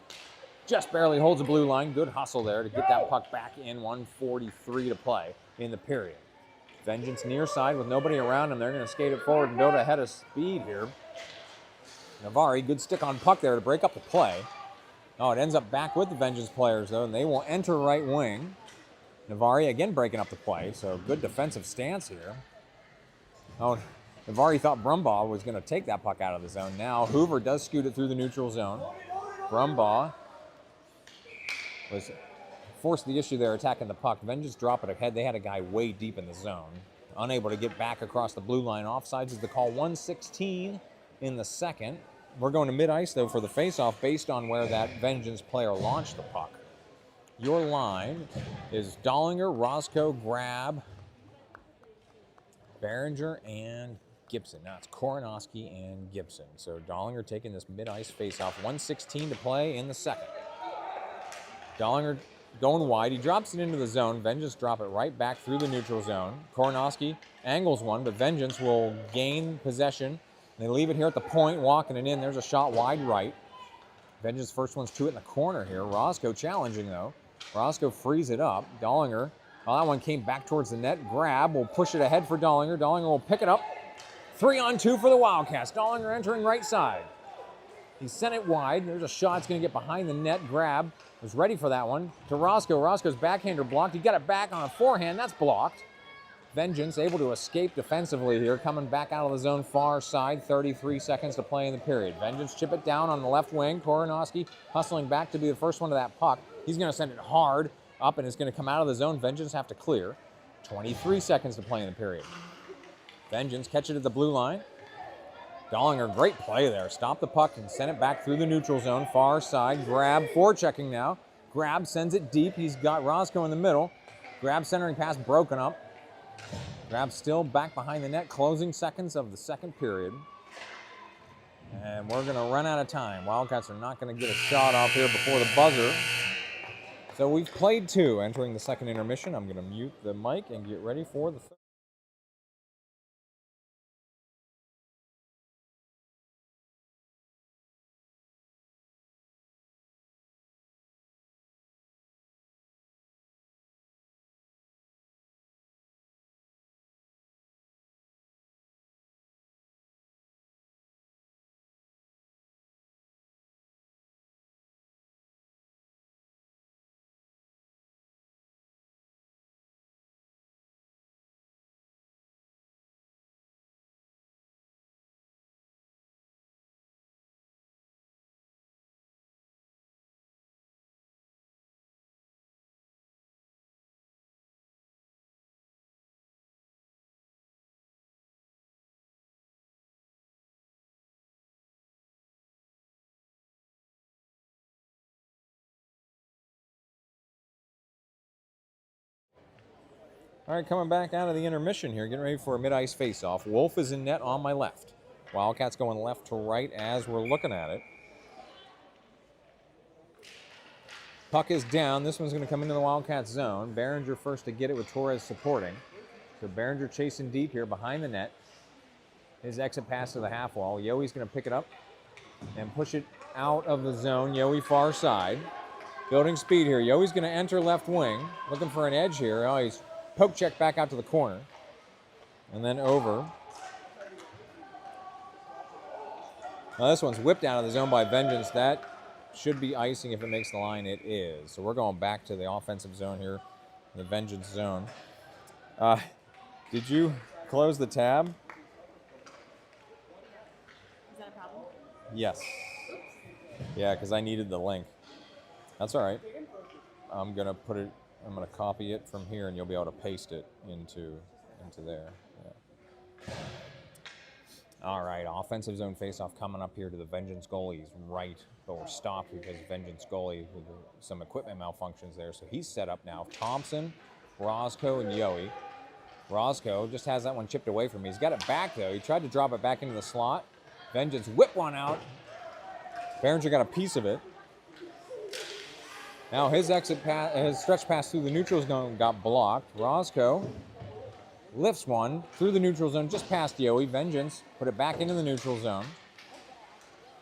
just barely holds the blue line. Good hustle there to get that puck back in. 1:43 to play in the period. Vengeance near side with nobody around him. They're going to skate it forward and build ahead of speed here. Navari, good stick on puck there to break up the play. Oh, it ends up back with the Vengeance players, though, and they will enter right wing. Navari again breaking up the play, so good defensive stance here. Oh, Navari thought Brumbaugh was going to take that puck out of the zone. Now Hoover does scoot it through the neutral zone. Brumbaugh was forced the issue there attacking the puck. Vengeance drop it ahead. They had a guy way deep in the zone. Unable to get back across the blue line. Offsides is the call. 1:16 in the second. We're going to mid-ice, though, for the face-off based on where that Vengeance player launched the puck. Your line is Dollinger, Roscoe, Grab, Behringer, and Gibson. Now it's Koronowski and Gibson. So Dollinger taking this mid-ice face-off. 1:16 to play in the second. Dollinger going wide. He drops it into the zone. Vengeance drop it right back through the neutral zone. Koronowski angles one, but Vengeance will gain possession. They leave it here at the point, walking it in. There's a shot wide right. Vengeance first one's to it in the corner here. Roscoe challenging, though. Roscoe frees it up. Dollinger, well, that one came back towards the net. Grab will push it ahead for Dollinger. Dollinger will pick it up. 3-on-2 for the Wildcats. Dollinger entering right side. He sent it wide. There's a shot. It's going to get behind the net. Grab was ready for that one. To Roscoe. Roscoe's backhander blocked. He got it back on a forehand. That's blocked. Vengeance able to escape defensively here. Coming back out of the zone far side. 33 seconds to play in the period. Vengeance chip it down on the left wing. Koronowski hustling back to be the first one to that puck. He's going to send it hard up, and it's going to come out of the zone. Vengeance have to clear. 23 seconds to play in the period. Vengeance catch it at the blue line. Dollinger, great play there. Stop the puck and send it back through the neutral zone. Far side. Grab, forechecking now. Grab sends it deep. He's got Roscoe in the middle. Grab centering pass broken up. Grab still back behind the net. Closing seconds of the second period. And we're going to run out of time. Wildcats are not going to get a shot off here before the buzzer. So we've played 2 entering the second intermission. I'm going to mute the mic and get ready for the third. All right, coming back out of the intermission here, getting ready for a mid-ice face-off. Wolf is in net on my left. Wildcats going left to right as we're looking at it. Puck is down. This one's going to come into the Wildcats zone. Behringer first to get it with Torres supporting. So Behringer chasing deep here behind the net. His exit pass to the half wall. Yohe's going to pick it up and push it out of the zone. Yohe far side. Building speed here. Yohe's going to enter left wing. Looking for an edge here. Oh, he's poke check back out to the corner. And then over. Now this one's whipped out of the zone by Vengeance. That should be icing if it makes the line. It is. So we're going back to the offensive zone here, the Vengeance zone. Did you close the tab? Is that a problem? Yes. Yeah, because I needed the link. That's all right. I'm going to put it, I'm going to copy it from here, and you'll be able to paste it into there. Yeah. All right, offensive zone faceoff coming up here to the Vengeance goalie's right, but we're stopped because Vengeance goalie, with some equipment malfunctions there, so he's set up now. Thompson, Roscoe, and Yohe. Roscoe just has that one chipped away from me. He's got it back, though. He tried to drop it back into the slot. Vengeance whip one out. Behringer got a piece of it. Now his exit pass, his stretch pass through the neutral zone got blocked. Roscoe lifts one through the neutral zone, just past Yohe. Vengeance put it back into the neutral zone.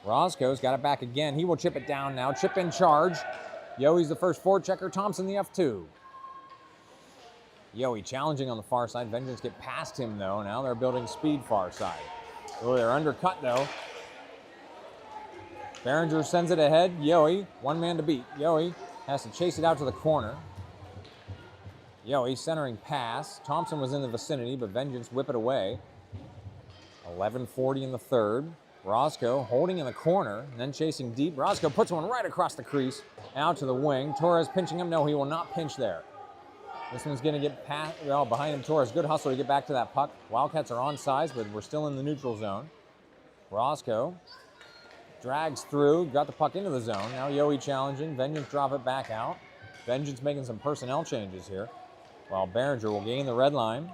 Roscoe's got it back again. He will chip it down now. Chip in charge. Yohe's the first forechecker. Thompson the F2. Yohe challenging on the far side. Vengeance get past him, though. Now they're building speed far side. Oh, they're undercut, though. Behringer sends it ahead. Yohe, one man to beat. Yohe has to chase it out to the corner. Yohe centering pass. Thompson was in the vicinity, but Vengeance whip it away. 11:40 in the third. Roscoe holding in the corner and then chasing deep. Roscoe puts one right across the crease, out to the wing. Torres pinching him. No, he will not pinch there. This one's going to get past, well, behind him. Torres, good hustle to get back to that puck. Wildcats are on size, but we're still in the neutral zone. Roscoe drags through, got the puck into the zone. Now Yohe challenging. Vengeance drop it back out. Vengeance making some personnel changes here. While Behringer will gain the red line.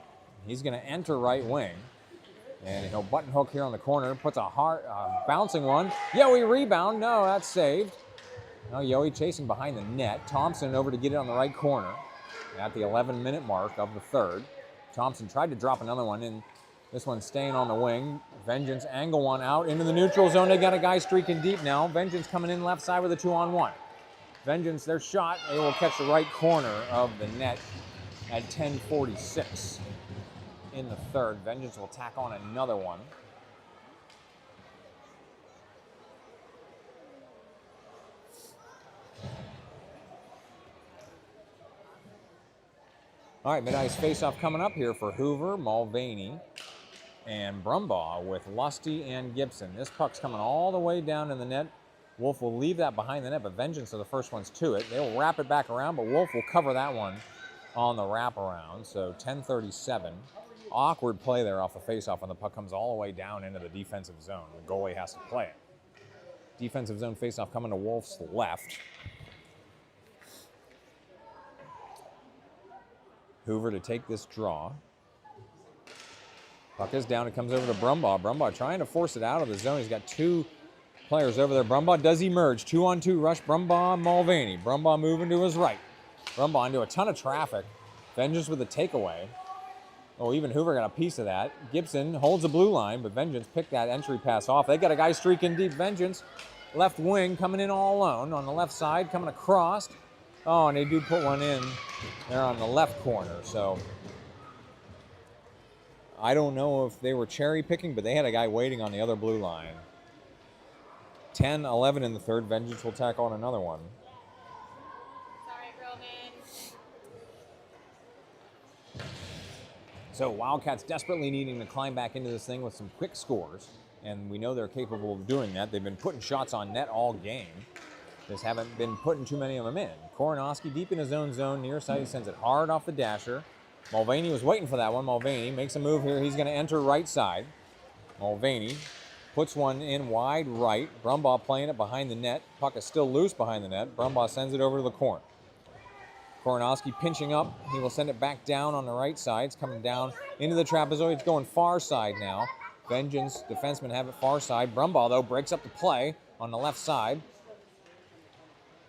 He's going to enter right wing. And he'll button hook here on the corner, puts a hard, bouncing one. Yowie rebound, no, that's saved. Now Yowie chasing behind the net. Thompson over to get it on the right corner at the 11-minute mark of the third. Thompson tried to drop another one in. This one's staying on the wing. Vengeance angle one out into the neutral zone. They got a guy streaking deep now. Vengeance coming in left side with a 2-on-1. Vengeance, their shot. They will catch the right corner of the net at 10:46 in the third. Vengeance will tack on another one. All right, mid-ice face-off coming up here for Hoover, Mulvaney, and Brumbaugh with Lusty and Gibson. This puck's coming all the way down in the net. Wolf will leave that behind the net, but Vengeance are the first ones to it. They'll wrap it back around, but Wolf will cover that one on the wraparound. So 10:37. Awkward play there off the face-off when the puck comes all the way down into the defensive zone. The goalie has to play it. Defensive zone face-off coming to Wolf's left. Hoover to take this draw. Puck is down. It comes over to Brumbaugh. Brumbaugh trying to force it out of the zone. He's got two players over there. Brumbaugh does emerge. 2-on-2 rush. Brumbaugh, Mulvaney. Brumbaugh moving to his right. Brumbaugh into a ton of traffic. Vengeance with a takeaway. Oh, even Hoover got a piece of that. Gibson holds the blue line, but Vengeance picked that entry pass off. They got a guy streaking deep. Vengeance, left wing, coming in all alone on the left side, coming across. Oh, and they do put one in there on the left corner. So I don't know if they were cherry picking, but they had a guy waiting on the other blue line. 10-11 in the third. Vengeance will tack on another one. Sorry, Roman. So Wildcats desperately needing to climb back into this thing with some quick scores, and we know they're capable of doing that. They've been putting shots on net all game. Just haven't been putting too many of them in. Koronowski deep in his own zone, near side. He sends it hard off the dasher. Mulvaney was waiting for that one. Mulvaney makes a move here. He's going to enter right side. Mulvaney puts one in wide right. Brumbaugh playing it behind the net. Puck is still loose behind the net. Brumbaugh sends it over to the corner. Koronowski pinching up. He will send it back down on the right side. It's coming down into the trapezoid. It's going far side now. Vengeance defensemen have it far side. Brumbaugh, though, breaks up the play on the left side.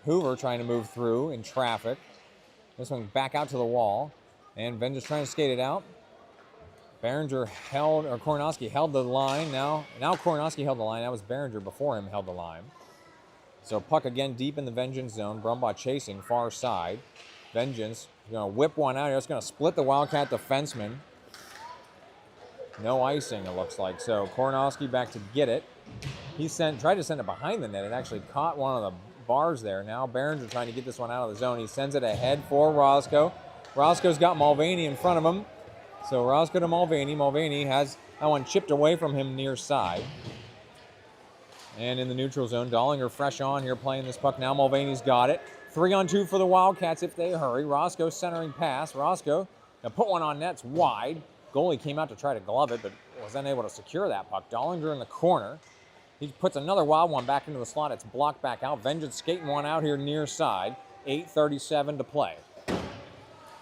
Hoover trying to move through in traffic. This one back out to the wall. And Vengeance trying to skate it out. Koronowski held the line. Now Koronowski held the line. That was Behringer before him held the line. So puck again deep in the Vengeance zone. Brumbaugh chasing far side. Vengeance going to whip one out here. It's going to split the Wildcat defenseman. No icing, it looks like. So Koronowski back to get it. He tried to send it behind the net. It actually caught one of the bars there. Now Behringer trying to get this one out of the zone. He sends it ahead for Roscoe. Roscoe's got Mulvaney in front of him. So Roscoe to Mulvaney. Mulvaney has that one chipped away from him near side. And in the neutral zone, Dollinger fresh on here playing this puck now. Mulvaney's got it. 3-on-2 for the Wildcats if they hurry. Roscoe centering pass. Roscoe now put one on nets wide. Goalie came out to try to glove it, but was unable to secure that puck. Dollinger in the corner. He puts another wild one back into the slot. It's blocked back out. Vengeance skating one out here near side. 8:37 to play.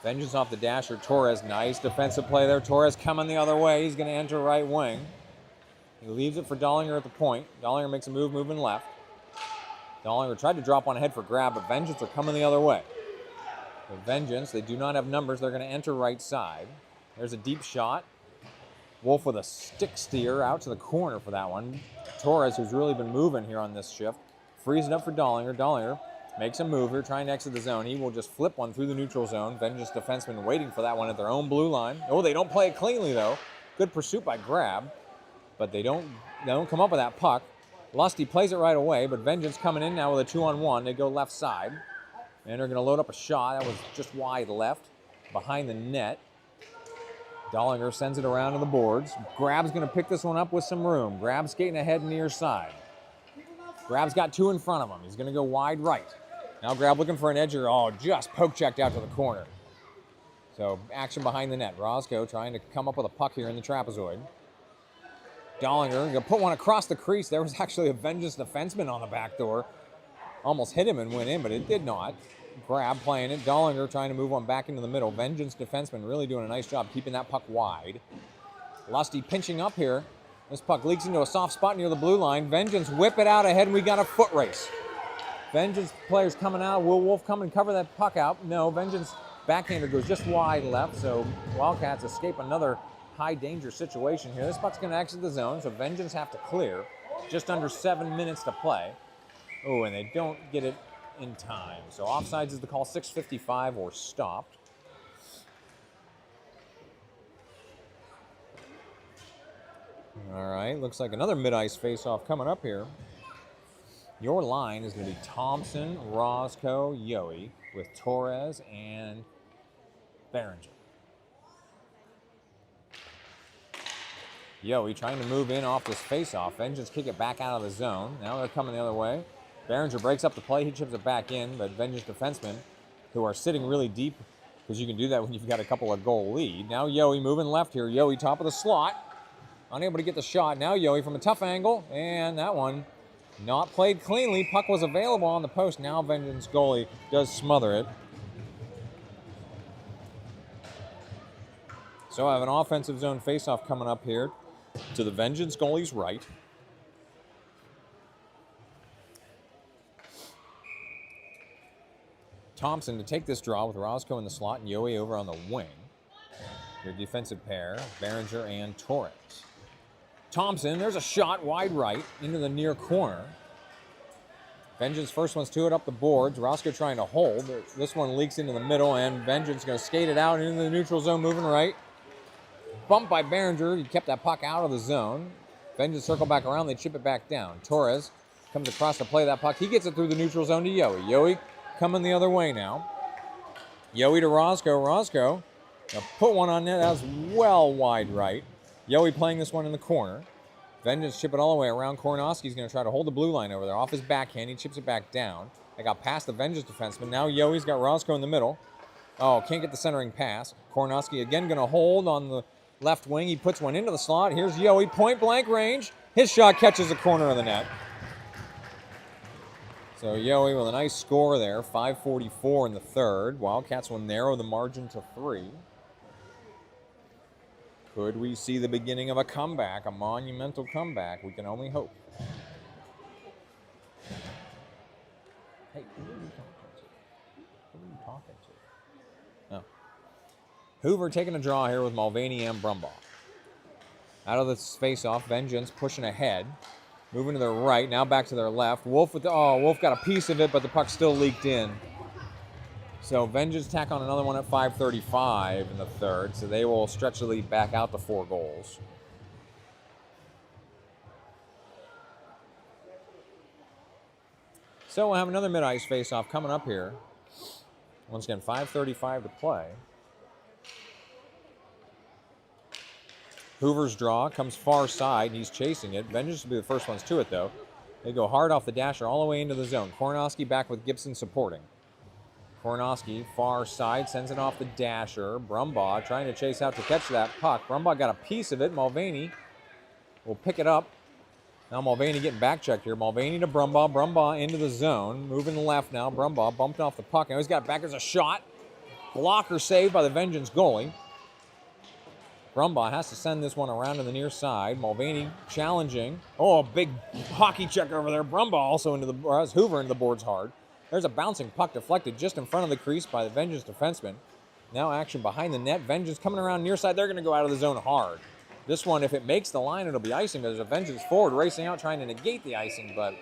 Vengeance off the dasher. Torres, nice defensive play there. Torres coming the other way. He's going to enter right wing. He leaves it for Dollinger at the point. Dollinger makes a move, moving left. Dollinger tried to drop one ahead for grab, but Vengeance are coming the other way. With Vengeance, they do not have numbers. They're going to enter right side. There's a deep shot. Wolf with a stick steer out to the corner for that one. Torres, who's really been moving here on this shift, frees it up for Dollinger. Dollinger makes a move here, trying to exit the zone. He will just flip one through the neutral zone. Vengeance defensemen waiting for that one at their own blue line. Oh, they don't play it cleanly, though. Good pursuit by Grab, but they don't come up with that puck. Lusty plays it right away, but Vengeance coming in now with a 2-on-1. They go left side, and they're going to load up a shot. That was just wide left, behind the net. Dollinger sends it around to the boards. Grab's going to pick this one up with some room. Grab's skating ahead near side. Grab's got two in front of him. He's going to go wide right. Now Grab looking for an edger. Oh, just poke checked out to the corner. So action behind the net. Roscoe trying to come up with a puck here in the trapezoid. Dollinger going to put one across the crease. There was actually a Vengeance defenseman on the back door. Almost hit him and went in, but it did not. Grab playing it. Dollinger trying to move one back into the middle. Vengeance defenseman really doing a nice job keeping that puck wide. Lusty pinching up here. This puck leaks into a soft spot near the blue line. Vengeance whip it out ahead, and we got a foot race. Vengeance players coming out. Will Wolf come and cover that puck out? No, Vengeance backhander goes just wide left, so Wildcats escape another high danger situation here. This puck's going to exit the zone, so Vengeance have to clear. Just under 7 minutes to play. Oh, and they don't get it in time. So offsides is the call, 6:55 or stopped. All right, looks like another mid-ice face-off coming up here. Your line is going to be Thompson, Roscoe, Yohe, with Torres and Behringer. Yohe trying to move in off this face-off. Vengeance kick it back out of the zone. Now they're coming the other way. Behringer breaks up the play. He chips it back in, but Vengeance defensemen, who are sitting really deep, because you can do that when you've got a couple of goal lead. Now Yohe moving left here. Yohe top of the slot. Unable to get the shot. Now Yohe from a tough angle, and that one not played cleanly. Puck was available on the post. Now Vengeance goalie does smother it. So I have an offensive zone faceoff coming up here to the Vengeance goalie's right. Thompson to take this draw with Roscoe in the slot and Yohe over on the wing. Your defensive pair, Behringer and Torres. Thompson, there's a shot wide right into the near corner. Vengeance first one's to it up the boards. Roscoe trying to hold. This one leaks into the middle, and Vengeance going to skate it out into the neutral zone, moving right. Bumped by Behringer. He kept that puck out of the zone. Vengeance circle back around. They chip it back down. Torres comes across to play that puck. He gets it through the neutral zone to Yohe. Yohe coming the other way now. Yohe to Roscoe. Roscoe now put one on net. That was well wide right. Yohe playing this one in the corner. Vengeance chip it all the way around. Kornoski's going to try to hold the blue line over there. Off his backhand, he chips it back down. They got past the Vengeance defenseman. Now Yohe's got Roscoe in the middle. Oh, can't get the centering pass. Kornoski again going to hold on the left wing. He puts one into the slot. Here's Yohe, point blank range. His shot catches the corner of the net. So Yohe with a nice score there. 5:44 in the third. Wildcats will narrow the margin to 3. Could we see the beginning of a comeback, a monumental comeback? We can only hope. Hey, who are you talking to? Who are you talking to? Oh. Hoover taking a draw here with Mulvaney and Brumbaugh. Out of this face-off, Vengeance pushing ahead. Moving to their right, now back to their left. Wolf with the, Wolf got a piece of it, but the puck still leaked in. So Vengeance tack on another one at 5:35 in the third, so they will stretch the lead back out to 4 goals. So we'll have another mid-ice face-off coming up here. Once again, 5:35 to play. Hoover's draw comes far side, and he's chasing it. Vengeance will be the first ones to it, though. They go hard off the dasher all the way into the zone. Kornoski back with Gibson supporting. Kornoski, far side, sends it off the dasher. Brumbaugh trying to chase out to catch that puck. Brumbaugh got a piece of it. Mulvaney will pick it up. Now Mulvaney getting back checked here. Mulvaney to Brumbaugh. Brumbaugh into the zone. Moving left now. Brumbaugh bumped off the puck. Now he's got back as a shot. Blocker saved by the Vengeance goalie. Brumbaugh has to send this one around to the near side. Mulvaney challenging. Oh, a big hockey check over there. Brumbaugh also into the, or has Hoover into the boards hard. There's a bouncing puck deflected just in front of the crease by the Vengeance defenseman. Now action behind the net. Vengeance coming around near side. They're going to go out of the zone hard. This one, if it makes the line, it'll be icing. There's a Vengeance forward racing out trying to negate the icing, but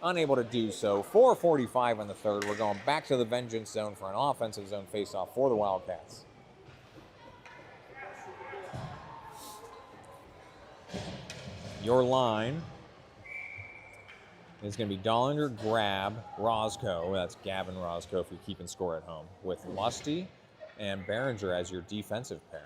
unable to do so. 4:45 in the third. We're going back to the Vengeance zone for an offensive zone faceoff for the Wildcats. Your line is going to be Dollinger, Grab, Roscoe. That's Gavin Roscoe if you're keeping score at home. With Lusty and Behringer as your defensive pair.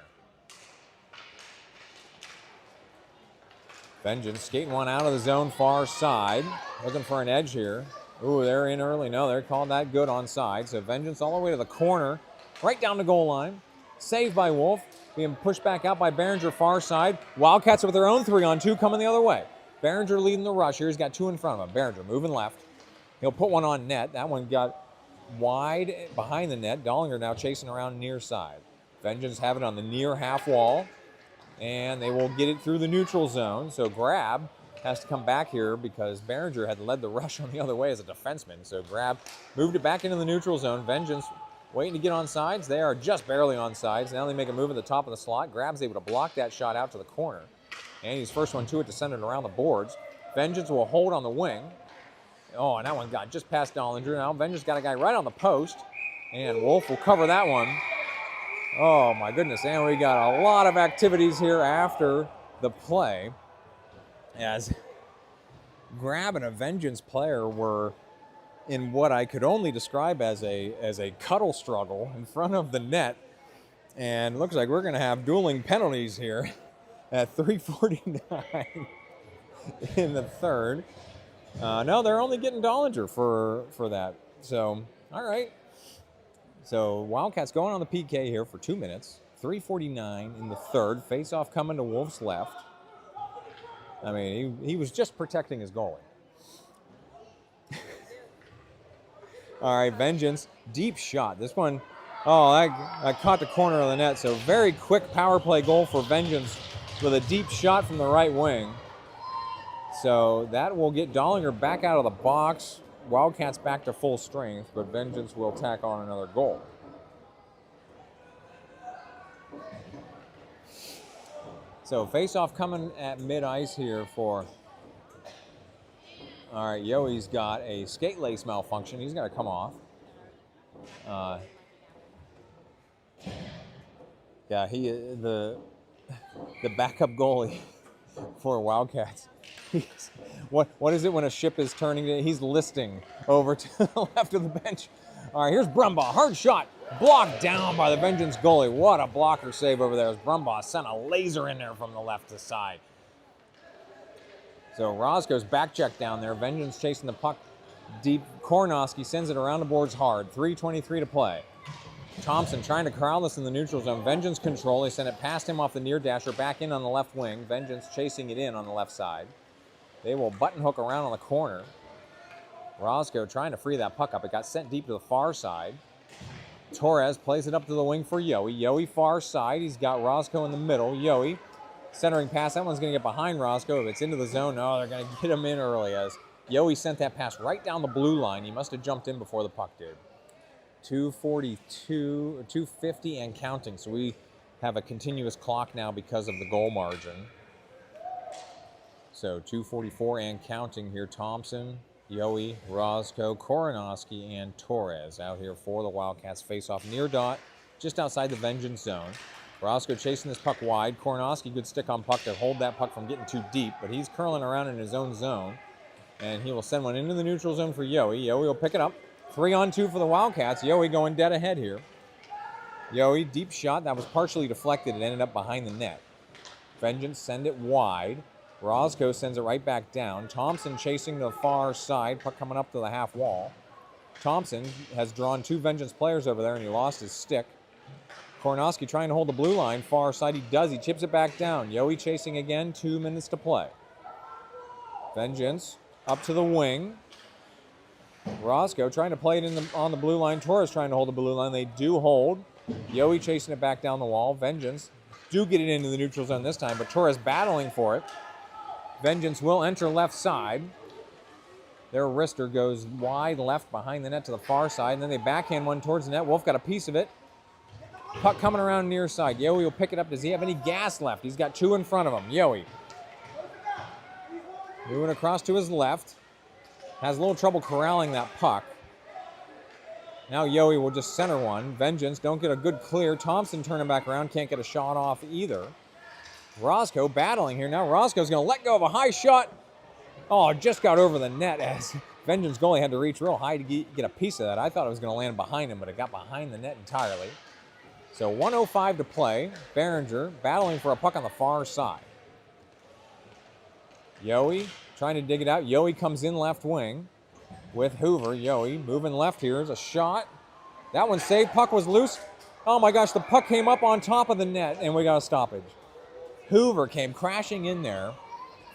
Vengeance skating one out of the zone far side. Looking for an edge here. Ooh, they're in early. No, they're calling that good onside. So Vengeance all the way to the corner. Right down the goal line. Saved by Wolf. Being pushed back out by Behringer far side. Wildcats with their own 3-on-2 coming the other way. Behringer leading the rush here. He's got 2 in front of him. Behringer moving left. He'll put one on net. That one got wide behind the net. Dollinger now chasing around near side. Vengeance have it on the near half wall. And they will get it through the neutral zone. So Grab has to come back here because Behringer had led the rush on the other way as a defenseman. So Grab moved it back into the neutral zone. Vengeance waiting to get on sides. They are just barely on sides. Now they make a move at the top of the slot. Grab's able to block that shot out to the corner. And he's first one to it to send it around the boards. Vengeance will hold on the wing. Oh, and that one got just past Dollinger. Now Vengeance got a guy right on the post. And Wolf will cover that one. Oh my goodness, and we got a lot of activities here after the play as Grab and a Vengeance player were in what I could only describe as a cuddle struggle in front of the net. And it looks like we're going to have dueling penalties here at 3:49 in the third. No, they're only getting Dollinger for that. So, all right. So Wildcats going on the PK here for 2 minutes. 3:49 in the third. Face-off coming to Wolf's left. I mean, he was just protecting his goalie. All right, Vengeance, deep shot. This one, I caught the corner of the net. So very quick power play goal for Vengeance with a deep shot from the right wing. So that will get Dollinger back out of the box. Wildcats back to full strength, but Vengeance will tack on another goal. So face-off coming at mid-ice here for... All right, Yoey's got a skate lace malfunction. He's got to come off. Yeah, the backup goalie for Wildcats. What is it when a ship is turning? He's listing over to the left of the bench. All right, here's Brumbaugh. Hard shot. Blocked down by the Vengeance goalie. What a blocker save over there as Brumbaugh sent a laser in there from the left to side. So Roscoe's back check down there. Vengeance chasing the puck deep. Kornoski sends it around the boards hard. 3:23 to play. Thompson trying to corral this in the neutral zone. Vengeance control. They send it past him off the near dasher back in on the left wing. Vengeance chasing it in on the left side. They will button hook around on the corner. Roscoe trying to free that puck up. It got sent deep to the far side. Torres plays it up to the wing for Yoey. Yoey far side. He's got Roscoe in the middle. Yoey centering pass. That one's going to get behind Roscoe. If it's into the zone, no, they're going to get him in early as Yoey sent that pass right down the blue line. He must have jumped in before the puck did. 2:42, 2:50 and counting. So we have a continuous clock now because of the goal margin. So 2:44 and counting here. Thompson, Yoey, Roscoe, Kornoski, and Torres out here for the Wildcats. Face-off near dot, just outside the Vengeance zone. Roscoe chasing this puck wide. Kornoski, good stick on puck to hold that puck from getting too deep, but he's curling around in his own zone. And he will send one into the neutral zone for Yoey. Yoey will pick it up. 3-on-2 for the Wildcats. Yoey going dead ahead here. Yoey, deep shot. That was partially deflected. It ended up behind the net. Vengeance send it wide. Roscoe sends it right back down. Thompson chasing the far side. Puck coming up to the half wall. Thompson has drawn two Vengeance players over there, and he lost his stick. Kornoski trying to hold the blue line. Far side, he does. He chips it back down. Yoey chasing again. 2 minutes to play. Vengeance up to the wing. Roscoe trying to play it on the blue line. Torres trying to hold the blue line. They do hold. Yoey chasing it back down the wall. Vengeance do get it into the neutral zone this time, but Torres battling for it. Vengeance will enter left side. Their wrister goes wide left behind the net to the far side, and then they backhand one towards the net. Wolf got a piece of it. Puck coming around near side. Yoey will pick it up. Does he have any gas left? He's got two in front of him. Yoey moving across to his left. Has a little trouble corralling that puck. Now Yoey will just center one. Vengeance don't get a good clear. Thompson turning back around. Can't get a shot off either. Roscoe battling here. Now Roscoe's going to let go of a high shot. Oh, just got over the net as Vengeance goalie had to reach real high to get a piece of that. I thought it was going to land behind him, but it got behind the net entirely. So 1:05 to play. Behringer battling for a puck on the far side. Yoey trying to dig it out. Yoey comes in left wing with Hoover. Yoey moving left here. Is a shot. That one saved. Puck was loose. Oh my gosh, the puck came up on top of the net and we got a stoppage. Hoover came crashing in there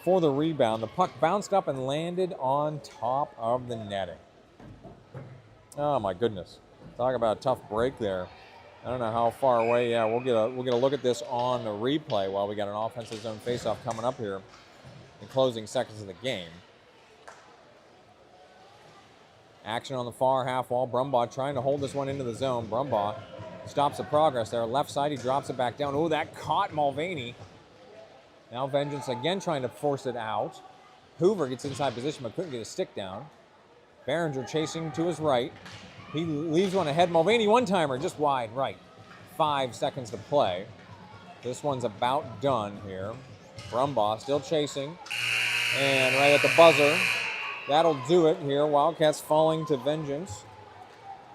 for the rebound. The puck bounced up and landed on top of the netting. Oh my goodness. Talk about a tough break there. I don't know how far away. Yeah, we'll get a look at this on the replay while we got an offensive zone faceoff coming up here in closing seconds of the game. Action on the far half wall. Brumbaugh trying to hold this one into the zone. Brumbaugh stops the progress there. Left side, he drops it back down. Oh, that caught Mulvaney. Now Vengeance again trying to force it out. Hoover gets inside position but couldn't get his stick down. Behringer chasing to his right. He leaves one ahead. Mulvaney one-timer just wide right. 5 seconds to play. This one's about done here. Brumbaugh still chasing. And right at the buzzer, that'll do it here. Wildcats falling to Vengeance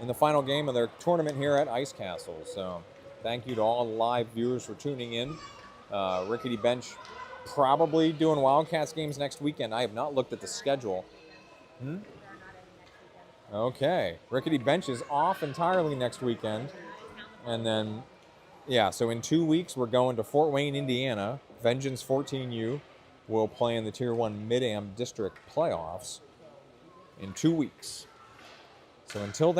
in the final game of their tournament here at Ice Castle. So thank you to all the live viewers for tuning in. Rickety Bench probably doing Wildcats games next weekend. I have not looked at the schedule. Okay. Rickety Bench is off entirely next weekend. And then, yeah, so in 2 weeks, we're going to Fort Wayne, Indiana. Vengeance 14U will play in the Tier 1 Mid-Am District playoffs in 2 weeks. So until then,